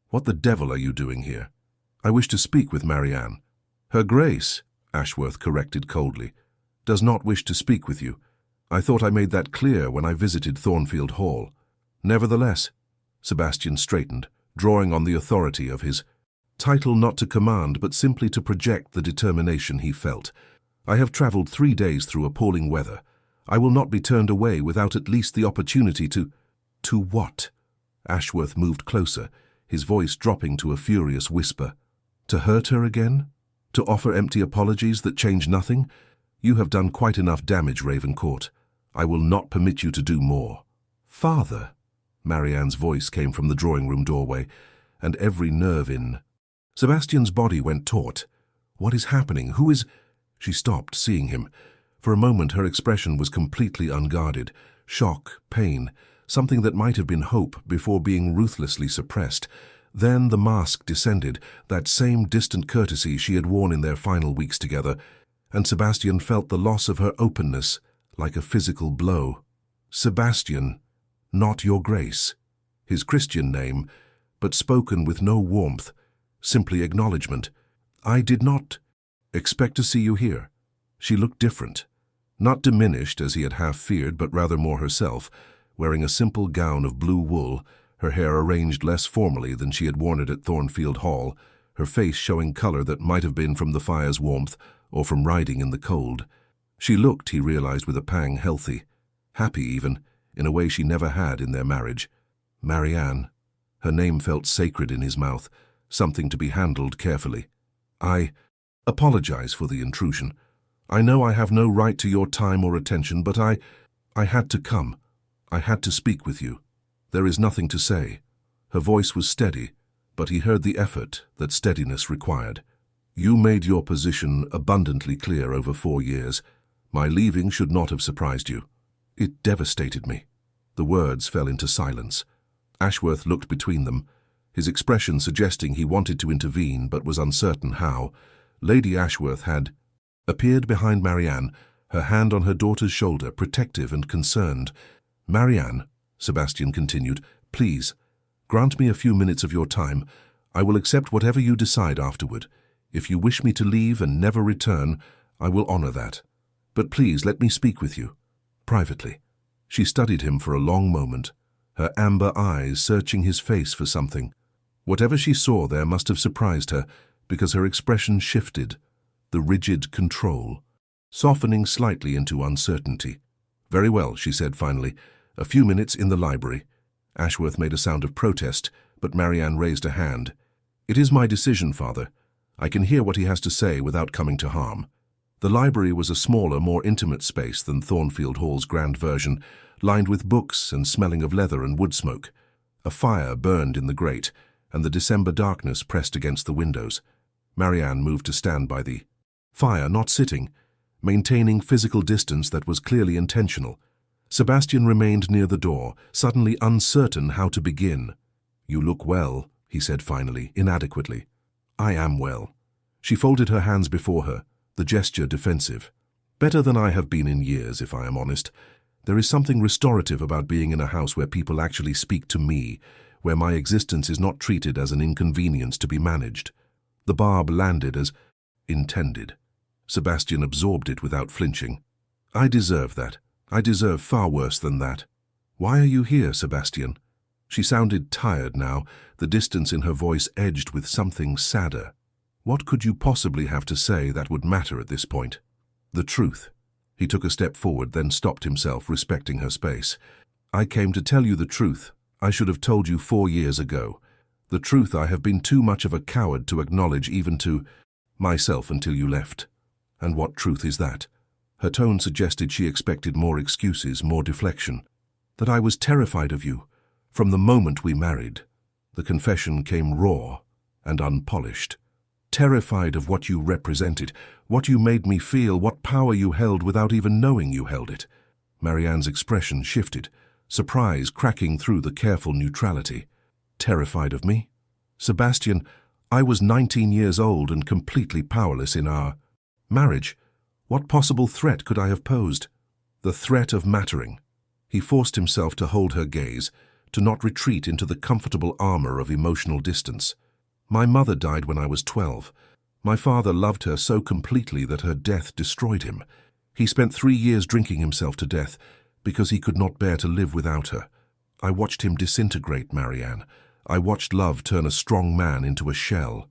Speaker 1: what the devil are you doing here?" "I wish to speak with Marianne." "Her Grace," Ashworth corrected coldly, "does not wish to speak with you. I thought I made that clear when I visited Thornfield Hall." "Nevertheless," Sebastian straightened, drawing on the authority of his title not to command but simply to project the determination he felt. "I have travelled 3 days through appalling weather. I will not be turned away without at least the opportunity to—" "To what?" Ashworth moved closer, his voice dropping to a furious whisper. "To hurt her again? To offer empty apologies that change nothing? You have done quite enough damage, Ravencourt. I will not permit you to do more." "Father!" Marianne's voice came from the drawing-room doorway, and every nerve in Sebastian's body went taut. "What is happening? Who is—" She stopped, seeing him. For a moment her expression was completely unguarded. Shock, pain, something that might have been hope before being ruthlessly suppressed. Then the mask descended, that same distant courtesy she had worn in their final weeks together, and Sebastian felt the loss of her openness like a physical blow. "Sebastian, not your Grace." His Christian name, but spoken with no warmth, simply acknowledgement. "I did not expect to see you here." She looked different. Not diminished, as he had half feared, but rather more herself, wearing a simple gown of blue wool, her hair arranged less formally than she had worn it at Thornfield Hall, her face showing colour that might have been from the fire's warmth or from riding in the cold. She looked, he realized with a pang, healthy, happy even, in a way she never had in their marriage. Marianne. Her name felt sacred in his mouth, something to be handled carefully. I apologize for the intrusion. I know I have no right to your time or attention, but I had to come. I had to speak with you. There is nothing to say. Her voice was steady, but he heard the effort that steadiness required. You made your position abundantly clear over 4 years. My leaving should not have surprised you. It devastated me. The words fell into silence. Ashworth looked between them, his expression suggesting he wanted to intervene but was uncertain how. Lady Ashworth had appeared behind Marianne, her hand on her daughter's shoulder, protective and concerned. Marianne, Sebastian continued, please, grant me a few minutes of your time. I will accept whatever you decide afterward. If you wish me to leave and never return, I will honor that. But please let me speak with you, privately. She studied him for a long moment, her amber eyes searching his face for something. Whatever she saw there must have surprised her, because her expression shifted, the rigid control, softening slightly into uncertainty. Very well, she said finally. A few minutes in the library. Ashworth made a sound of protest, but Marianne raised a hand. It is my decision, Father. I can hear what he has to say without coming to harm. The library was a smaller, more intimate space than Thornfield Hall's grand version, lined with books and smelling of leather and wood smoke. A fire burned in the grate, and the December darkness pressed against the windows. Marianne moved to stand by the fire, not sitting, maintaining physical distance that was clearly intentional. Sebastian remained near the door, suddenly uncertain how to begin. You look well, he said finally, inadequately. I am well. She folded her hands before her, the gesture defensive. Better than I have been in years, if I am honest. There is something restorative about being in a house where people actually speak to me, where my existence is not treated as an inconvenience to be managed. The barb landed as intended. Sebastian absorbed it without flinching. I deserve that. I deserve far worse than that. Why are you here, Sebastian? She sounded tired now, the distance in her voice edged with something sadder. What could you possibly have to say that would matter at this point? The truth. He took a step forward, then stopped himself, respecting her space. I came to tell you the truth. I should have told you 4 years ago. The truth I have been too much of a coward to acknowledge even to myself until you left. And what truth is that? Her tone suggested she expected more excuses, more deflection. That I was terrified of you, from the moment we married. The confession came raw and unpolished. Terrified of what you represented, what you made me feel, what power you held without even knowing you held it. Marianne's expression shifted, surprise cracking through the careful neutrality. Terrified of me? Sebastian, I was 19 years old and completely powerless in our marriage. What possible threat could I have posed? The threat of mattering. He forced himself to hold her gaze, to not retreat into the comfortable armor of emotional distance. My mother died when I was 12. My father loved her so completely that her death destroyed him. He spent 3 years drinking himself to death because he could not bear to live without her. I watched him disintegrate, Marianne. I watched love turn a strong man into a shell.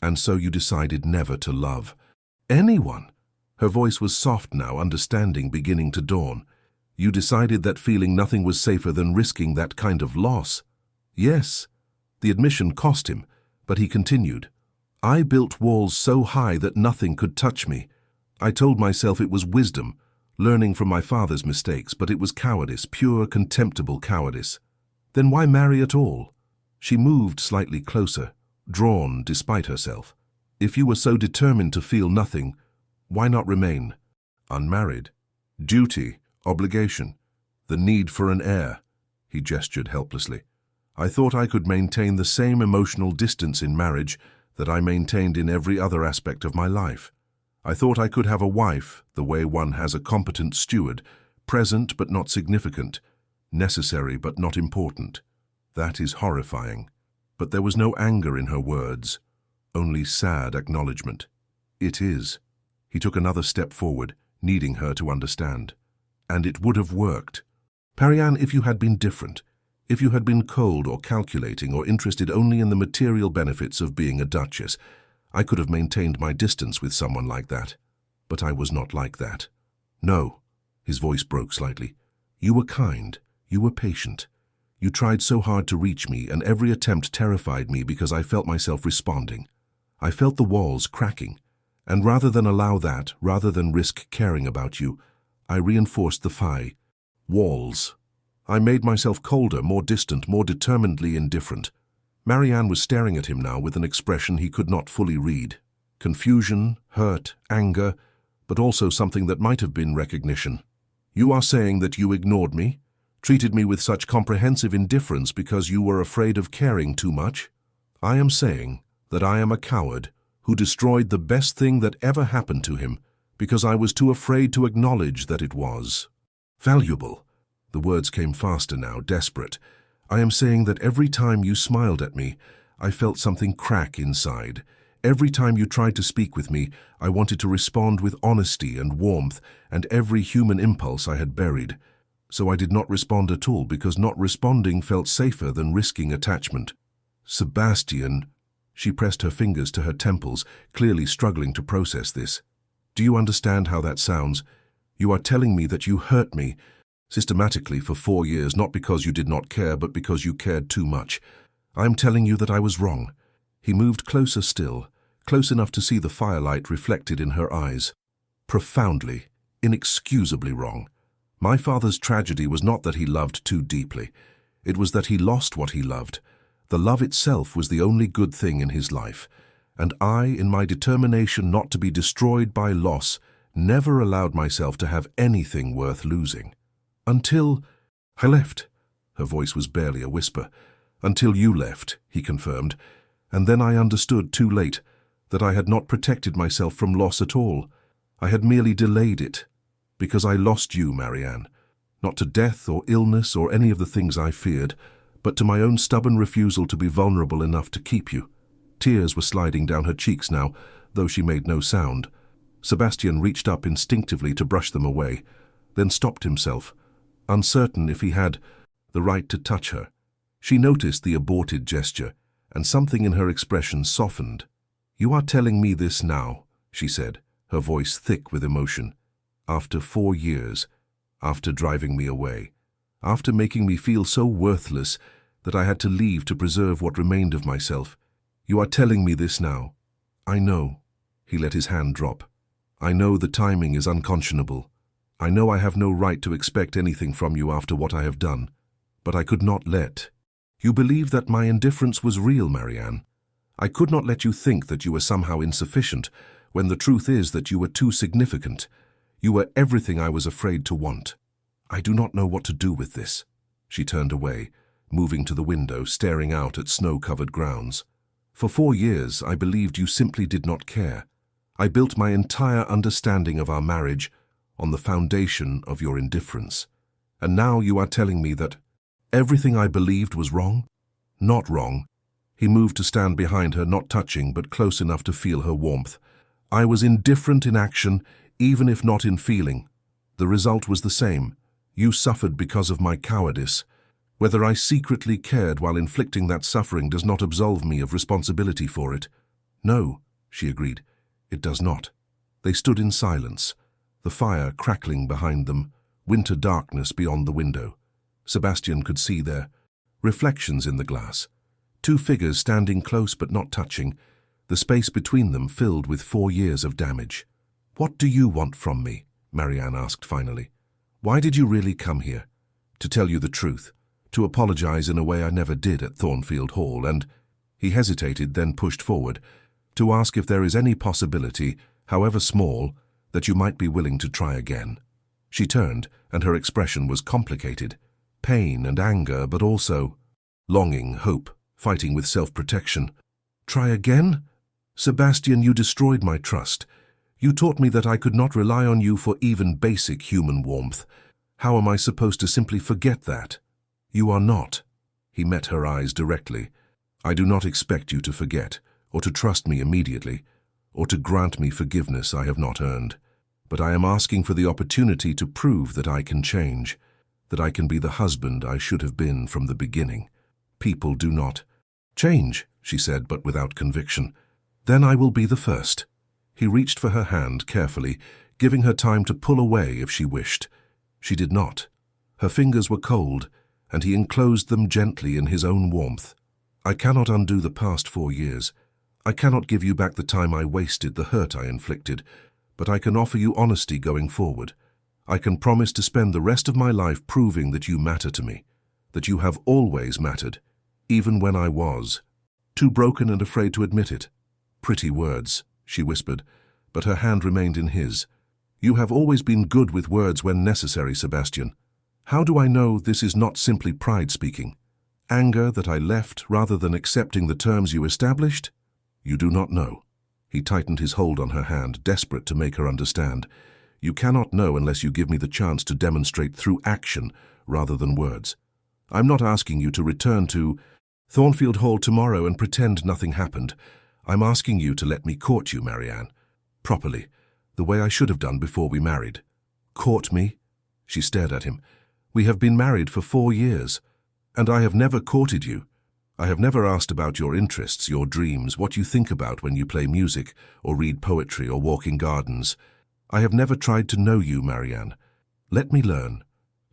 Speaker 1: And so you decided never to love anyone. Her voice was soft now, understanding beginning to dawn. You decided that feeling nothing was safer than risking that kind of loss. Yes. The admission cost him, but he continued. I built walls so high that nothing could touch me. I told myself it was wisdom, learning from my father's mistakes, but it was cowardice, pure, contemptible cowardice. Then why marry at all? She moved slightly closer, drawn despite herself. If you were so determined to feel nothing, why not remain unmarried? Duty, obligation, the need for an heir. He gestured helplessly. I thought I could maintain the same emotional distance in marriage that I maintained in every other aspect of my life. I thought I could have a wife the way one has a competent steward, present but not significant, necessary but not important. That is horrifying. But there was no anger in her words, only sad acknowledgement. It is. He took another step forward, needing her to understand. And it would have worked. Marianne, if you had been different, if you had been cold or calculating or interested only in the material benefits of being a duchess, I could have maintained my distance with someone like that. But I was not like that. No, his voice broke slightly. You were kind. You were patient. You tried so hard to reach me, and every attempt terrified me because I felt myself responding. I felt the walls cracking, and rather than allow that, rather than risk caring about you, I reinforced the walls. I made myself colder, more distant, more determinedly indifferent. Marianne was staring at him now with an expression he could not fully read. Confusion, hurt, anger, but also something that might have been recognition. You are saying that you ignored me? Treated me with such comprehensive indifference because you were afraid of caring too much? I am saying that I am a coward who destroyed the best thing that ever happened to him because I was too afraid to acknowledge that it was valuable. The words came faster now, desperate. I am saying that every time you smiled at me, I felt something crack inside. Every time you tried to speak with me, I wanted to respond with honesty and warmth and every human impulse I had buried. So I did not respond at all because not responding felt safer than risking attachment. Sebastian, she pressed her fingers to her temples, clearly struggling to process this. Do you understand how that sounds? You are telling me that you hurt me systematically for 4 years, not because you did not care, but because you cared too much. I am telling you that I was wrong. He moved closer still, close enough to see the firelight reflected in her eyes. Profoundly, inexcusably wrong. My father's tragedy was not that he loved too deeply. It was that he lost what he loved. The love itself was the only good thing in his life. And I, in my determination not to be destroyed by loss, never allowed myself to have anything worth losing. Until I left. Her voice was barely a whisper. Until you left, he confirmed. And then I understood too late that I had not protected myself from loss at all. I had merely delayed it. Because I lost you, Marianne. Not to death or illness or any of the things I feared, but to my own stubborn refusal to be vulnerable enough to keep you. Tears were sliding down her cheeks now, though she made no sound. Sebastian reached up instinctively to brush them away, then stopped himself, uncertain if he had the right to touch her. She noticed the aborted gesture, and something in her expression softened. You are telling me this now, she said, her voice thick with emotion. After 4 years, after driving me away, after making me feel so worthless that I had to leave to preserve what remained of myself. You are telling me this now. I know. He let his hand drop. I know the timing is unconscionable. I know I have no right to expect anything from you after what I have done. But I could not let. You believe that my indifference was real, Marianne. I could not let you think that you were somehow insufficient, when the truth is that you were too significant. You were everything I was afraid to want. I do not know what to do with this. She turned away, moving to the window, staring out at snow-covered grounds. For 4 years, I believed you simply did not care. I built my entire understanding of our marriage on the foundation of your indifference. And now you are telling me that everything I believed was wrong? Not wrong. He moved to stand behind her, not touching, but close enough to feel her warmth. I was indifferent in action, even if not in feeling. The result was the same. You suffered because of my cowardice. Whether I secretly cared while inflicting that suffering does not absolve me of responsibility for it. No, she agreed, it does not. They stood in silence, the fire crackling behind them, winter darkness beyond the window. Sebastian could see their reflections in the glass. 2 figures standing close but not touching, the space between them filled with 4 years of damage. What do you want from me? Marianne asked finally. Why did you really come here? To tell you the truth, to apologize in a way I never did at Thornfield Hall, and he hesitated, then pushed forward, to ask if there is any possibility, however small, that you might be willing to try again. She turned, and her expression was complicated. Pain and anger, but also longing, hope, fighting with self-protection. Try again? Sebastian, you destroyed my trust. You taught me that I could not rely on you for even basic human warmth. How am I supposed to simply forget that? You are not. He met her eyes directly. I do not expect you to forget, or to trust me immediately, or to grant me forgiveness I have not earned. But I am asking for the opportunity to prove that I can change, that I can be the husband I should have been from the beginning. People do not change, she said, but without conviction. Then I will be the first. He reached for her hand carefully, giving her time to pull away if she wished. She did not. Her fingers were cold, and he enclosed them gently in his own warmth. I cannot undo the past 4 years. I cannot give you back the time I wasted, the hurt I inflicted, but I can offer you honesty going forward. I can promise to spend the rest of my life proving that you matter to me, that you have always mattered, even when I was too broken and afraid to admit it. Pretty words, she whispered, but her hand remained in his. You have always been good with words when necessary, Sebastian. How do I know this is not simply pride speaking? Anger that I left rather than accepting the terms you established? You do not know. He tightened his hold on her hand, desperate to make her understand. You cannot know unless you give me the chance to demonstrate through action rather than words. I'm not asking you to return to Thornfield Hall tomorrow and pretend nothing happened. I'm asking you to let me court you, Marianne. Properly, the way I should have done before we married. Court me? She stared at him. We have been married for 4 years, and I have never courted you. I have never asked about your interests, your dreams, what you think about when you play music, or read poetry, or walk in gardens. I have never tried to know you, Marianne. Let me learn.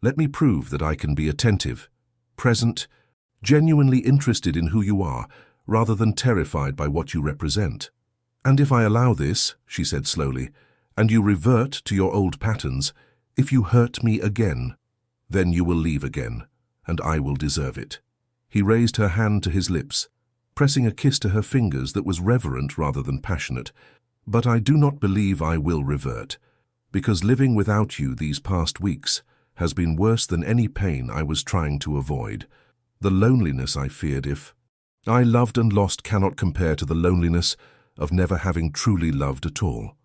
Speaker 1: Let me prove that I can be attentive, present, genuinely interested in who you are, rather than terrified by what you represent. And if I allow this, she said slowly, and you revert to your old patterns, if you hurt me again, then you will leave again, and I will deserve it. He raised her hand to his lips, pressing a kiss to her fingers that was reverent rather than passionate. But I do not believe I will revert, because living without you these past weeks has been worse than any pain I was trying to avoid. The loneliness I feared if I loved and lost cannot compare to the loneliness of never having truly loved at all.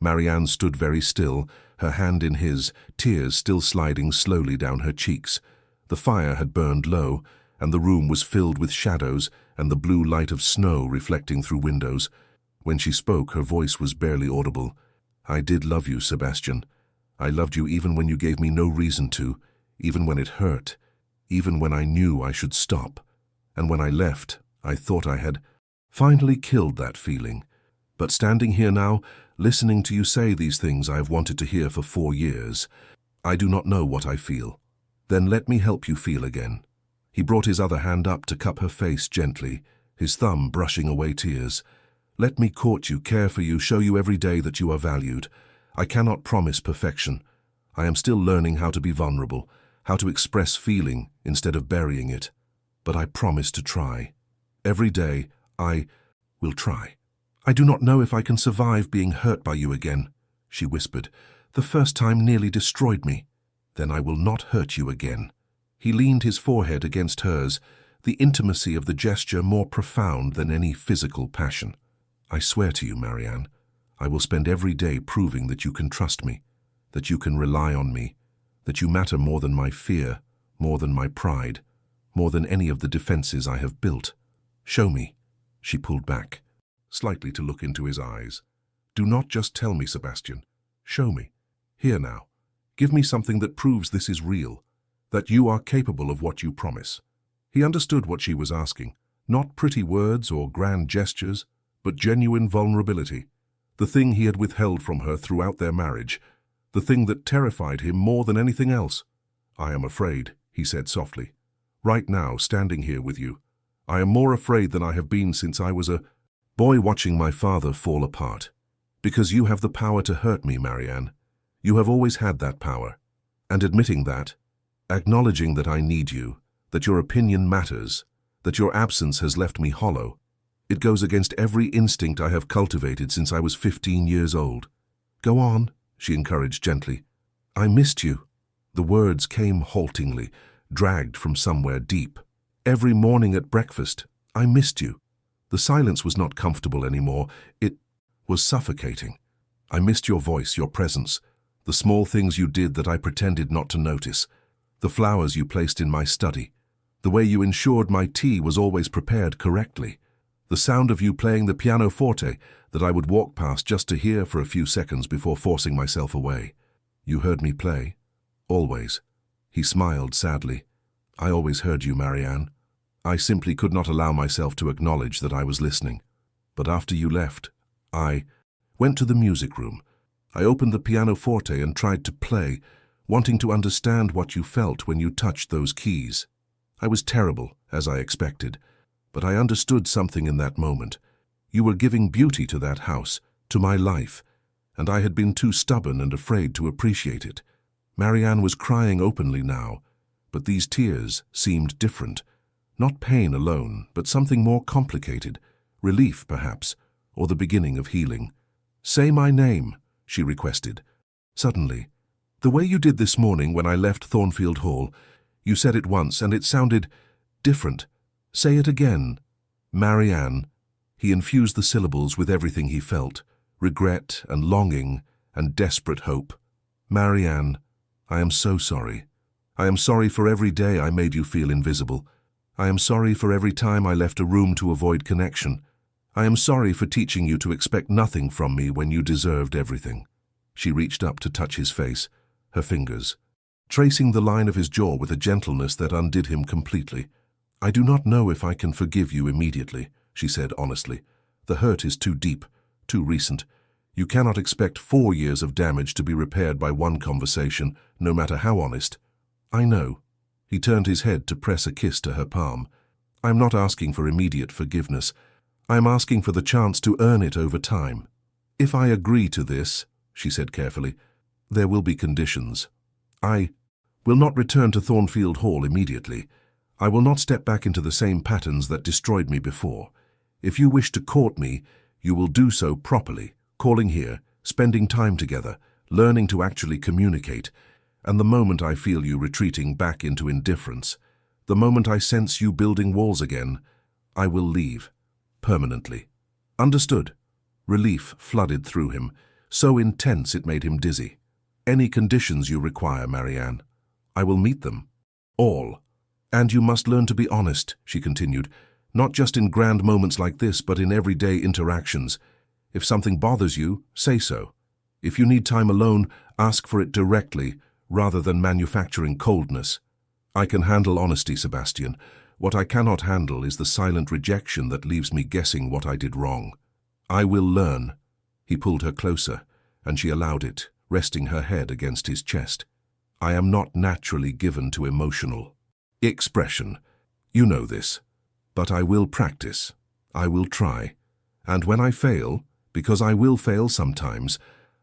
Speaker 1: Marianne stood very still, her hand in his, tears still sliding slowly down her cheeks. The fire had burned low, and the room was filled with shadows and the blue light of snow reflecting through windows. When she spoke, her voice was barely audible. I did love you, Sebastian. I loved you even when you gave me no reason to, even when it hurt, even when I knew I should stop. And when I left, I thought I had finally killed that feeling. But standing here now, listening to you say these things I have wanted to hear for 4 years, I do not know what I feel. Then let me help you feel again. He brought his other hand up to cup her face gently, his thumb brushing away tears. Let me court you, care for you, show you every day that you are valued. I cannot promise perfection. I am still learning how to be vulnerable, how to express feeling instead of burying it. But I promise to try. Every day, I will try. I do not know if I can survive being hurt by you again, she whispered. The first time nearly destroyed me. Then I will not hurt you again. He leaned his forehead against hers, the intimacy of the gesture more profound than any physical passion. I swear to you, Marianne, I will spend every day proving that you can trust me, that you can rely on me, that you matter more than my fear, more than my pride, more than any of the defenses I have built. Show me. She pulled back, slightly to look into his eyes. Do not just tell me, Sebastian. Show me. Here now. Give me something that proves this is real, that you are capable of what you promise. He understood what she was asking. Not pretty words or grand gestures, but genuine vulnerability. The thing he had withheld from her throughout their marriage. The thing that terrified him more than anything else. I am afraid, he said softly. Right now, standing here with you, I am more afraid than I have been since I was a boy watching my father fall apart. Because you have the power to hurt me, Marianne. You have always had that power. And admitting that, acknowledging that I need you, that your opinion matters, that your absence has left me hollow, it goes against every instinct I have cultivated since I was 15 years old. Go on, she encouraged gently. I missed you. The words came haltingly, dragged from somewhere deep. Every morning at breakfast, I missed you. The silence was not comfortable anymore. It was suffocating. I missed your voice, your presence, the small things you did that I pretended not to notice, the flowers you placed in my study, the way you ensured my tea was always prepared correctly, the sound of you playing the pianoforte that I would walk past just to hear for a few seconds before forcing myself away. You heard me play. Always. He smiled sadly. I always heard you, Marianne. I simply could not allow myself to acknowledge that I was listening. But after you left, I went to the music room. I opened the pianoforte and tried to play, wanting to understand what you felt when you touched those keys. I was terrible, as I expected, but I understood something in that moment. You were giving beauty to that house, to my life, and I had been too stubborn and afraid to appreciate it. Marianne was crying openly now, but these tears seemed different. Not pain alone, but something more complicated, relief perhaps, or the beginning of healing. "Say my name," she requested. Suddenly, "The way you did this morning when I left Thornfield Hall, you said it once and it sounded different. Say it again." "Marianne." He infused the syllables with everything he felt, regret and longing and desperate hope. "Marianne, I am so sorry. I am sorry for every day I made you feel invisible. I am sorry for every time I left a room to avoid connection. I am sorry for teaching you to expect nothing from me when you deserved everything." She reached up to touch his face, her fingers, tracing the line of his jaw with a gentleness that undid him completely. "I do not know if I can forgive you immediately," she said honestly. "The hurt is too deep, too recent. You cannot expect 4 years of damage to be repaired by one conversation, no matter how honest." "I know." He turned his head to press a kiss to her palm. "I am not asking for immediate forgiveness. I am asking for the chance to earn it over time. If I agree to this," she said carefully, "there will be conditions. I will not return to Thornfield Hall immediately. I will not step back into the same patterns that destroyed me before. If you wish to court me, you will do so properly, calling here, spending time together, learning to actually communicate. And the moment I feel you retreating back into indifference, the moment I sense you building walls again, I will leave. Permanently." "Understood." Relief flooded through him, so intense it made him dizzy. "Any conditions you require, Marianne, I will meet them. All. And you must learn to be honest," she continued, "not just in grand moments like this, but in everyday interactions. If something bothers you, say so. If you need time alone, ask for it directly, rather than manufacturing coldness. I can handle honesty, Sebastian. What I cannot handle is the silent rejection that leaves me guessing what I did wrong. I will learn." He pulled her closer, and she allowed it, resting her head against his chest. "I am not naturally given to emotional expression. You know this. But I will practice. I will try. And when I fail, because I will fail sometimes,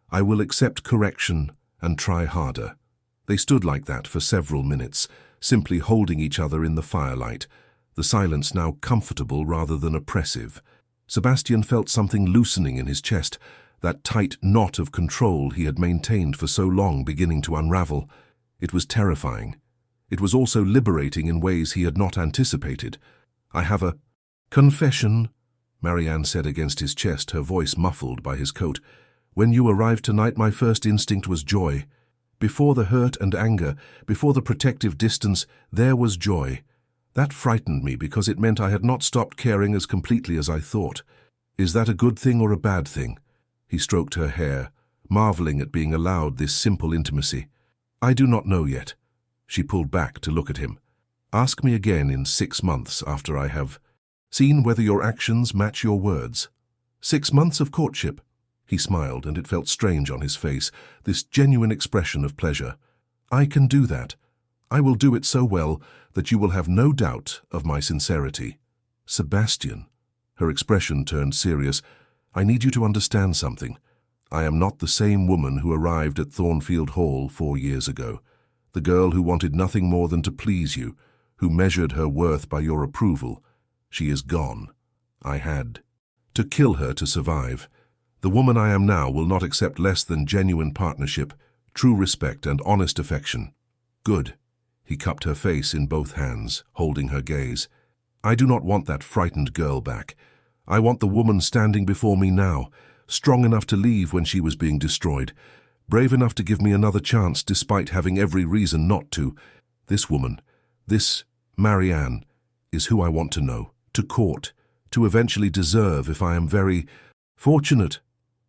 Speaker 1: I will accept correction and try harder." They stood like that for several minutes, simply holding each other in the firelight, the silence now comfortable rather than oppressive. Sebastian felt something loosening in his chest, that tight knot of control he had maintained for so long beginning to unravel. It was terrifying. It was also liberating in ways he had not anticipated. "I have a confession," Marianne said against his chest, her voice muffled by his coat. "When you arrived tonight, my first instinct was joy. Before the hurt and anger, before the protective distance, there was joy. That frightened me because it meant I had not stopped caring as completely as I thought. Is that a good thing or a bad thing?" He stroked her hair, marveling at being allowed this simple intimacy. "I do not know yet." She pulled back to look at him. "Ask me again in 6 months after I have seen whether your actions match your words." 6 months of courtship. He smiled, and it felt strange on his face, this genuine expression of pleasure. "I can do that. I will do it so well that you will have no doubt of my sincerity." "Sebastian," her expression turned serious, "I need you to understand something. I am not the same woman who arrived at Thornfield Hall 4 years ago. The girl who wanted nothing more than to please you, who measured her worth by your approval. She is gone. I had to kill her to survive. The woman I am now will not accept less than genuine partnership, true respect and honest affection." "Good." He cupped her face in both hands, holding her gaze. "I do not want that frightened girl back. I want the woman standing before me now, strong enough to leave when she was being destroyed, brave enough to give me another chance despite having every reason not to. This woman, this Marianne, is who I want to know, to court, to eventually deserve if I am very fortunate."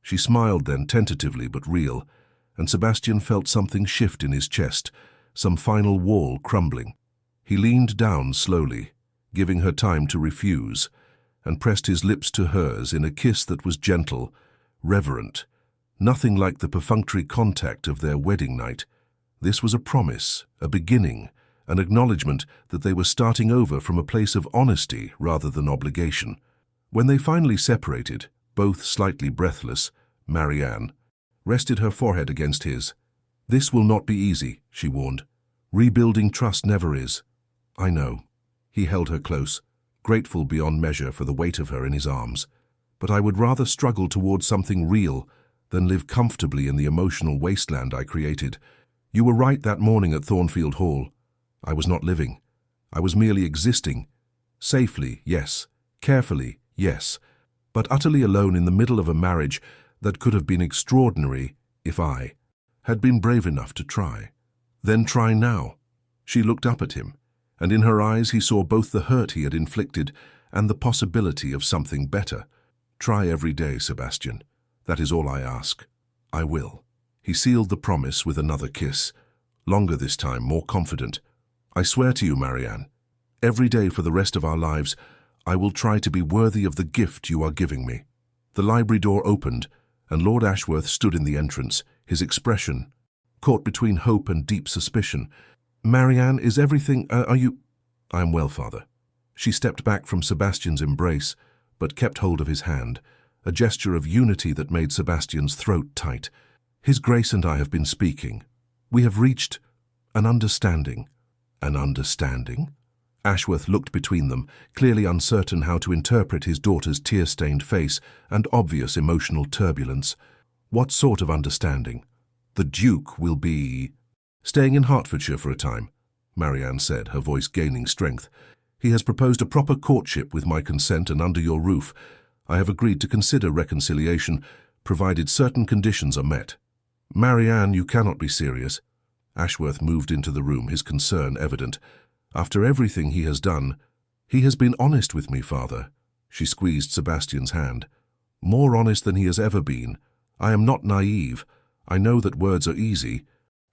Speaker 1: She smiled then, tentatively but real, and Sebastian felt something shift in his chest, some final wall crumbling. He leaned down slowly, giving her time to refuse, and pressed his lips to hers in a kiss that was gentle, reverent, nothing like the perfunctory contact of their wedding night. This was a promise, a beginning, an acknowledgement that they were starting over from a place of honesty rather than obligation. When they finally separated, both slightly breathless, Marianne rested her forehead against his. "This will not be easy," she warned. "Rebuilding trust never is." "I know." He held her close, grateful beyond measure for the weight of her in his arms. "But I would rather struggle towards something real than live comfortably in the emotional wasteland I created. You were right that morning at Thornfield Hall. I was not living. I was merely existing. Safely, yes. Carefully, yes. But utterly alone in the middle of a marriage that could have been extraordinary if I had been brave enough to try." "Then try now." She looked up at him, and in her eyes he saw both the hurt he had inflicted and the possibility of something better. "Try every day, Sebastian. That is all I ask." "I will." He sealed the promise with another kiss, longer this time, more confident. "I swear to you, Marianne, every day for the rest of our lives, I will try to be worthy of the gift you are giving me." The library door opened, and Lord Ashworth stood in the entrance, his expression caught between hope and deep suspicion. "Marianne, is everything... are you—" "I am well, Father." She stepped back from Sebastian's embrace, but kept hold of his hand, a gesture of unity that made Sebastian's throat tight. "His Grace and I have been speaking. We have reached an understanding." "An understanding?" Ashworth looked between them, clearly uncertain how to interpret his daughter's tear-stained face and obvious emotional turbulence. "What sort of understanding?" "The Duke will be staying in Hertfordshire for a time," Marianne said, her voice gaining strength. "He has proposed a proper courtship with my consent and under your roof. I have agreed to consider reconciliation, provided certain conditions are met." "Marianne, you cannot be serious." Ashworth moved into the room, his concern evident. "After everything he has done, he has been honest with me, Father." She squeezed Sebastian's hand. "More honest than he has ever been. I am not naive. I know that words are easy,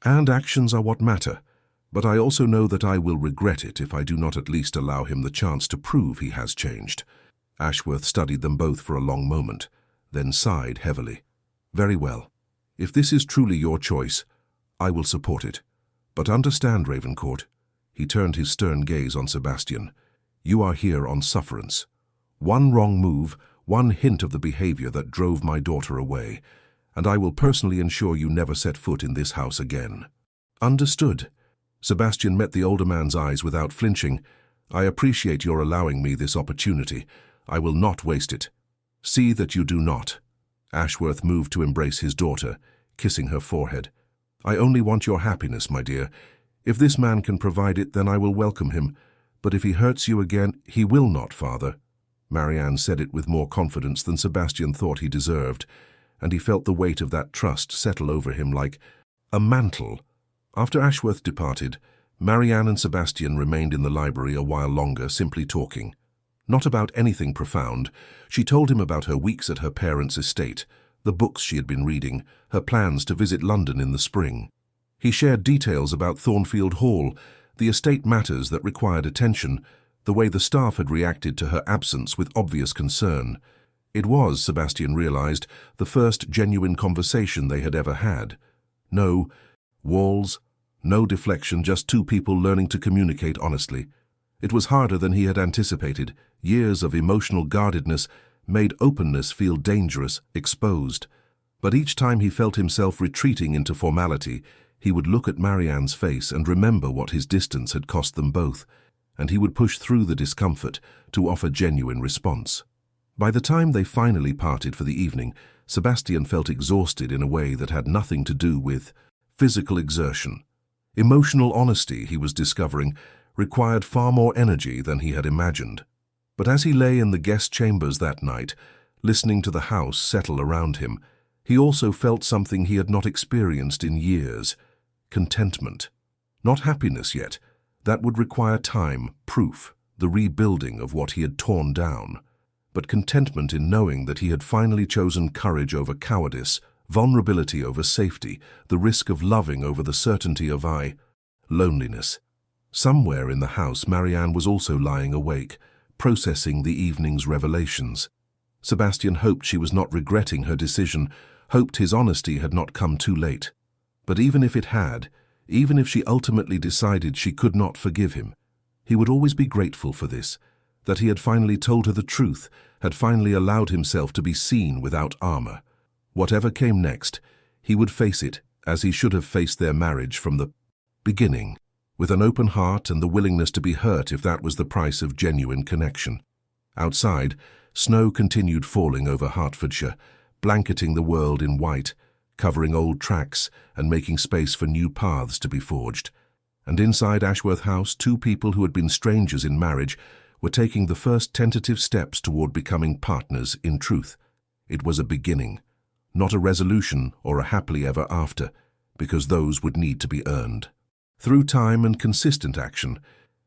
Speaker 1: and actions are what matter. But I also know that I will regret it if I do not at least allow him the chance to prove he has changed." Ashworth studied them both for a long moment, then sighed heavily. "Very well. If this is truly your choice, I will support it. But understand, Ravencourt," he turned his stern gaze on Sebastian, "you are here on sufferance. One wrong move, one hint of the behavior that drove my daughter away, and I will personally ensure you never set foot in this house again." "Understood." Sebastian met the older man's eyes without flinching. "I appreciate your allowing me this opportunity. I will not waste it." "See that you do not." Ashworth moved to embrace his daughter, kissing her forehead. "I only want your happiness, my dear. If this man can provide it, then I will welcome him. But if he hurts you again—" "He will not, Father." Marianne said it with more confidence than Sebastian thought he deserved, and he felt the weight of that trust settle over him like a mantle. After Ashworth departed, Marianne and Sebastian remained in the library a while longer, simply talking. Not about anything profound. She told him about her weeks at her parents' estate, the books she had been reading, her plans to visit London in the spring. He shared details about Thornfield Hall, the estate matters that required attention, the way the staff had reacted to her absence with obvious concern. It was, Sebastian realized, the first genuine conversation they had ever had. No walls, no deflection, just two people learning to communicate honestly. It was harder than he had anticipated. Years of emotional guardedness made openness feel dangerous, exposed. But each time he felt himself retreating into formality, he would look at Marianne's face and remember what his distance had cost them both, and he would push through the discomfort to offer genuine response. By the time they finally parted for the evening, Sebastian felt exhausted in a way that had nothing to do with physical exertion. Emotional honesty, he was discovering, required far more energy than he had imagined. But as he lay in the guest chambers that night, listening to the house settle around him, he also felt something he had not experienced in years: contentment. Not happiness yet. That would require time, proof, the rebuilding of what he had torn down. But contentment in knowing that he had finally chosen courage over cowardice, vulnerability over safety, the risk of loving over the certainty of loneliness. Somewhere in the house, Marianne was also lying awake, processing the evening's revelations. Sebastian hoped she was not regretting her decision, hoped his honesty had not come too late. But even if it had, Even if she ultimately decided she could not forgive him, he would always be grateful for this, that he had finally told her the truth, had finally allowed himself to be seen without armor. Whatever came next, he would face it as he should have faced their marriage from the beginning, with an open heart and the willingness to be hurt if that was the price of genuine connection. Outside, snow continued falling over Hertfordshire, blanketing the world in white, covering old tracks and making space for new paths to be forged. And inside Ashworth House, two people who had been strangers in marriage were taking the first tentative steps toward becoming partners in truth. It was a beginning, not a resolution or a happily ever after, because those would need to be earned through time and consistent action,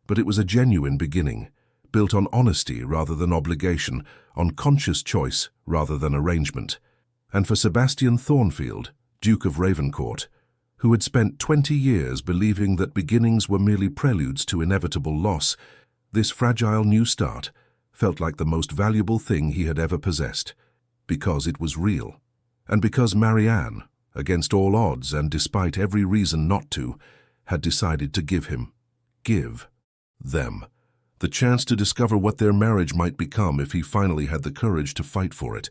Speaker 1: but it was a genuine beginning, built on honesty rather than obligation, on conscious choice rather than arrangement. And for Sebastian Thornfield, Duke of Ravencourt, who had spent 20 years believing that beginnings were merely preludes to inevitable loss, this fragile new start felt like the most valuable thing he had ever possessed, because it was real, and because Marianne, against all odds and despite every reason not to, had decided to give them, the chance to discover what their marriage might become if he finally had the courage to fight for it.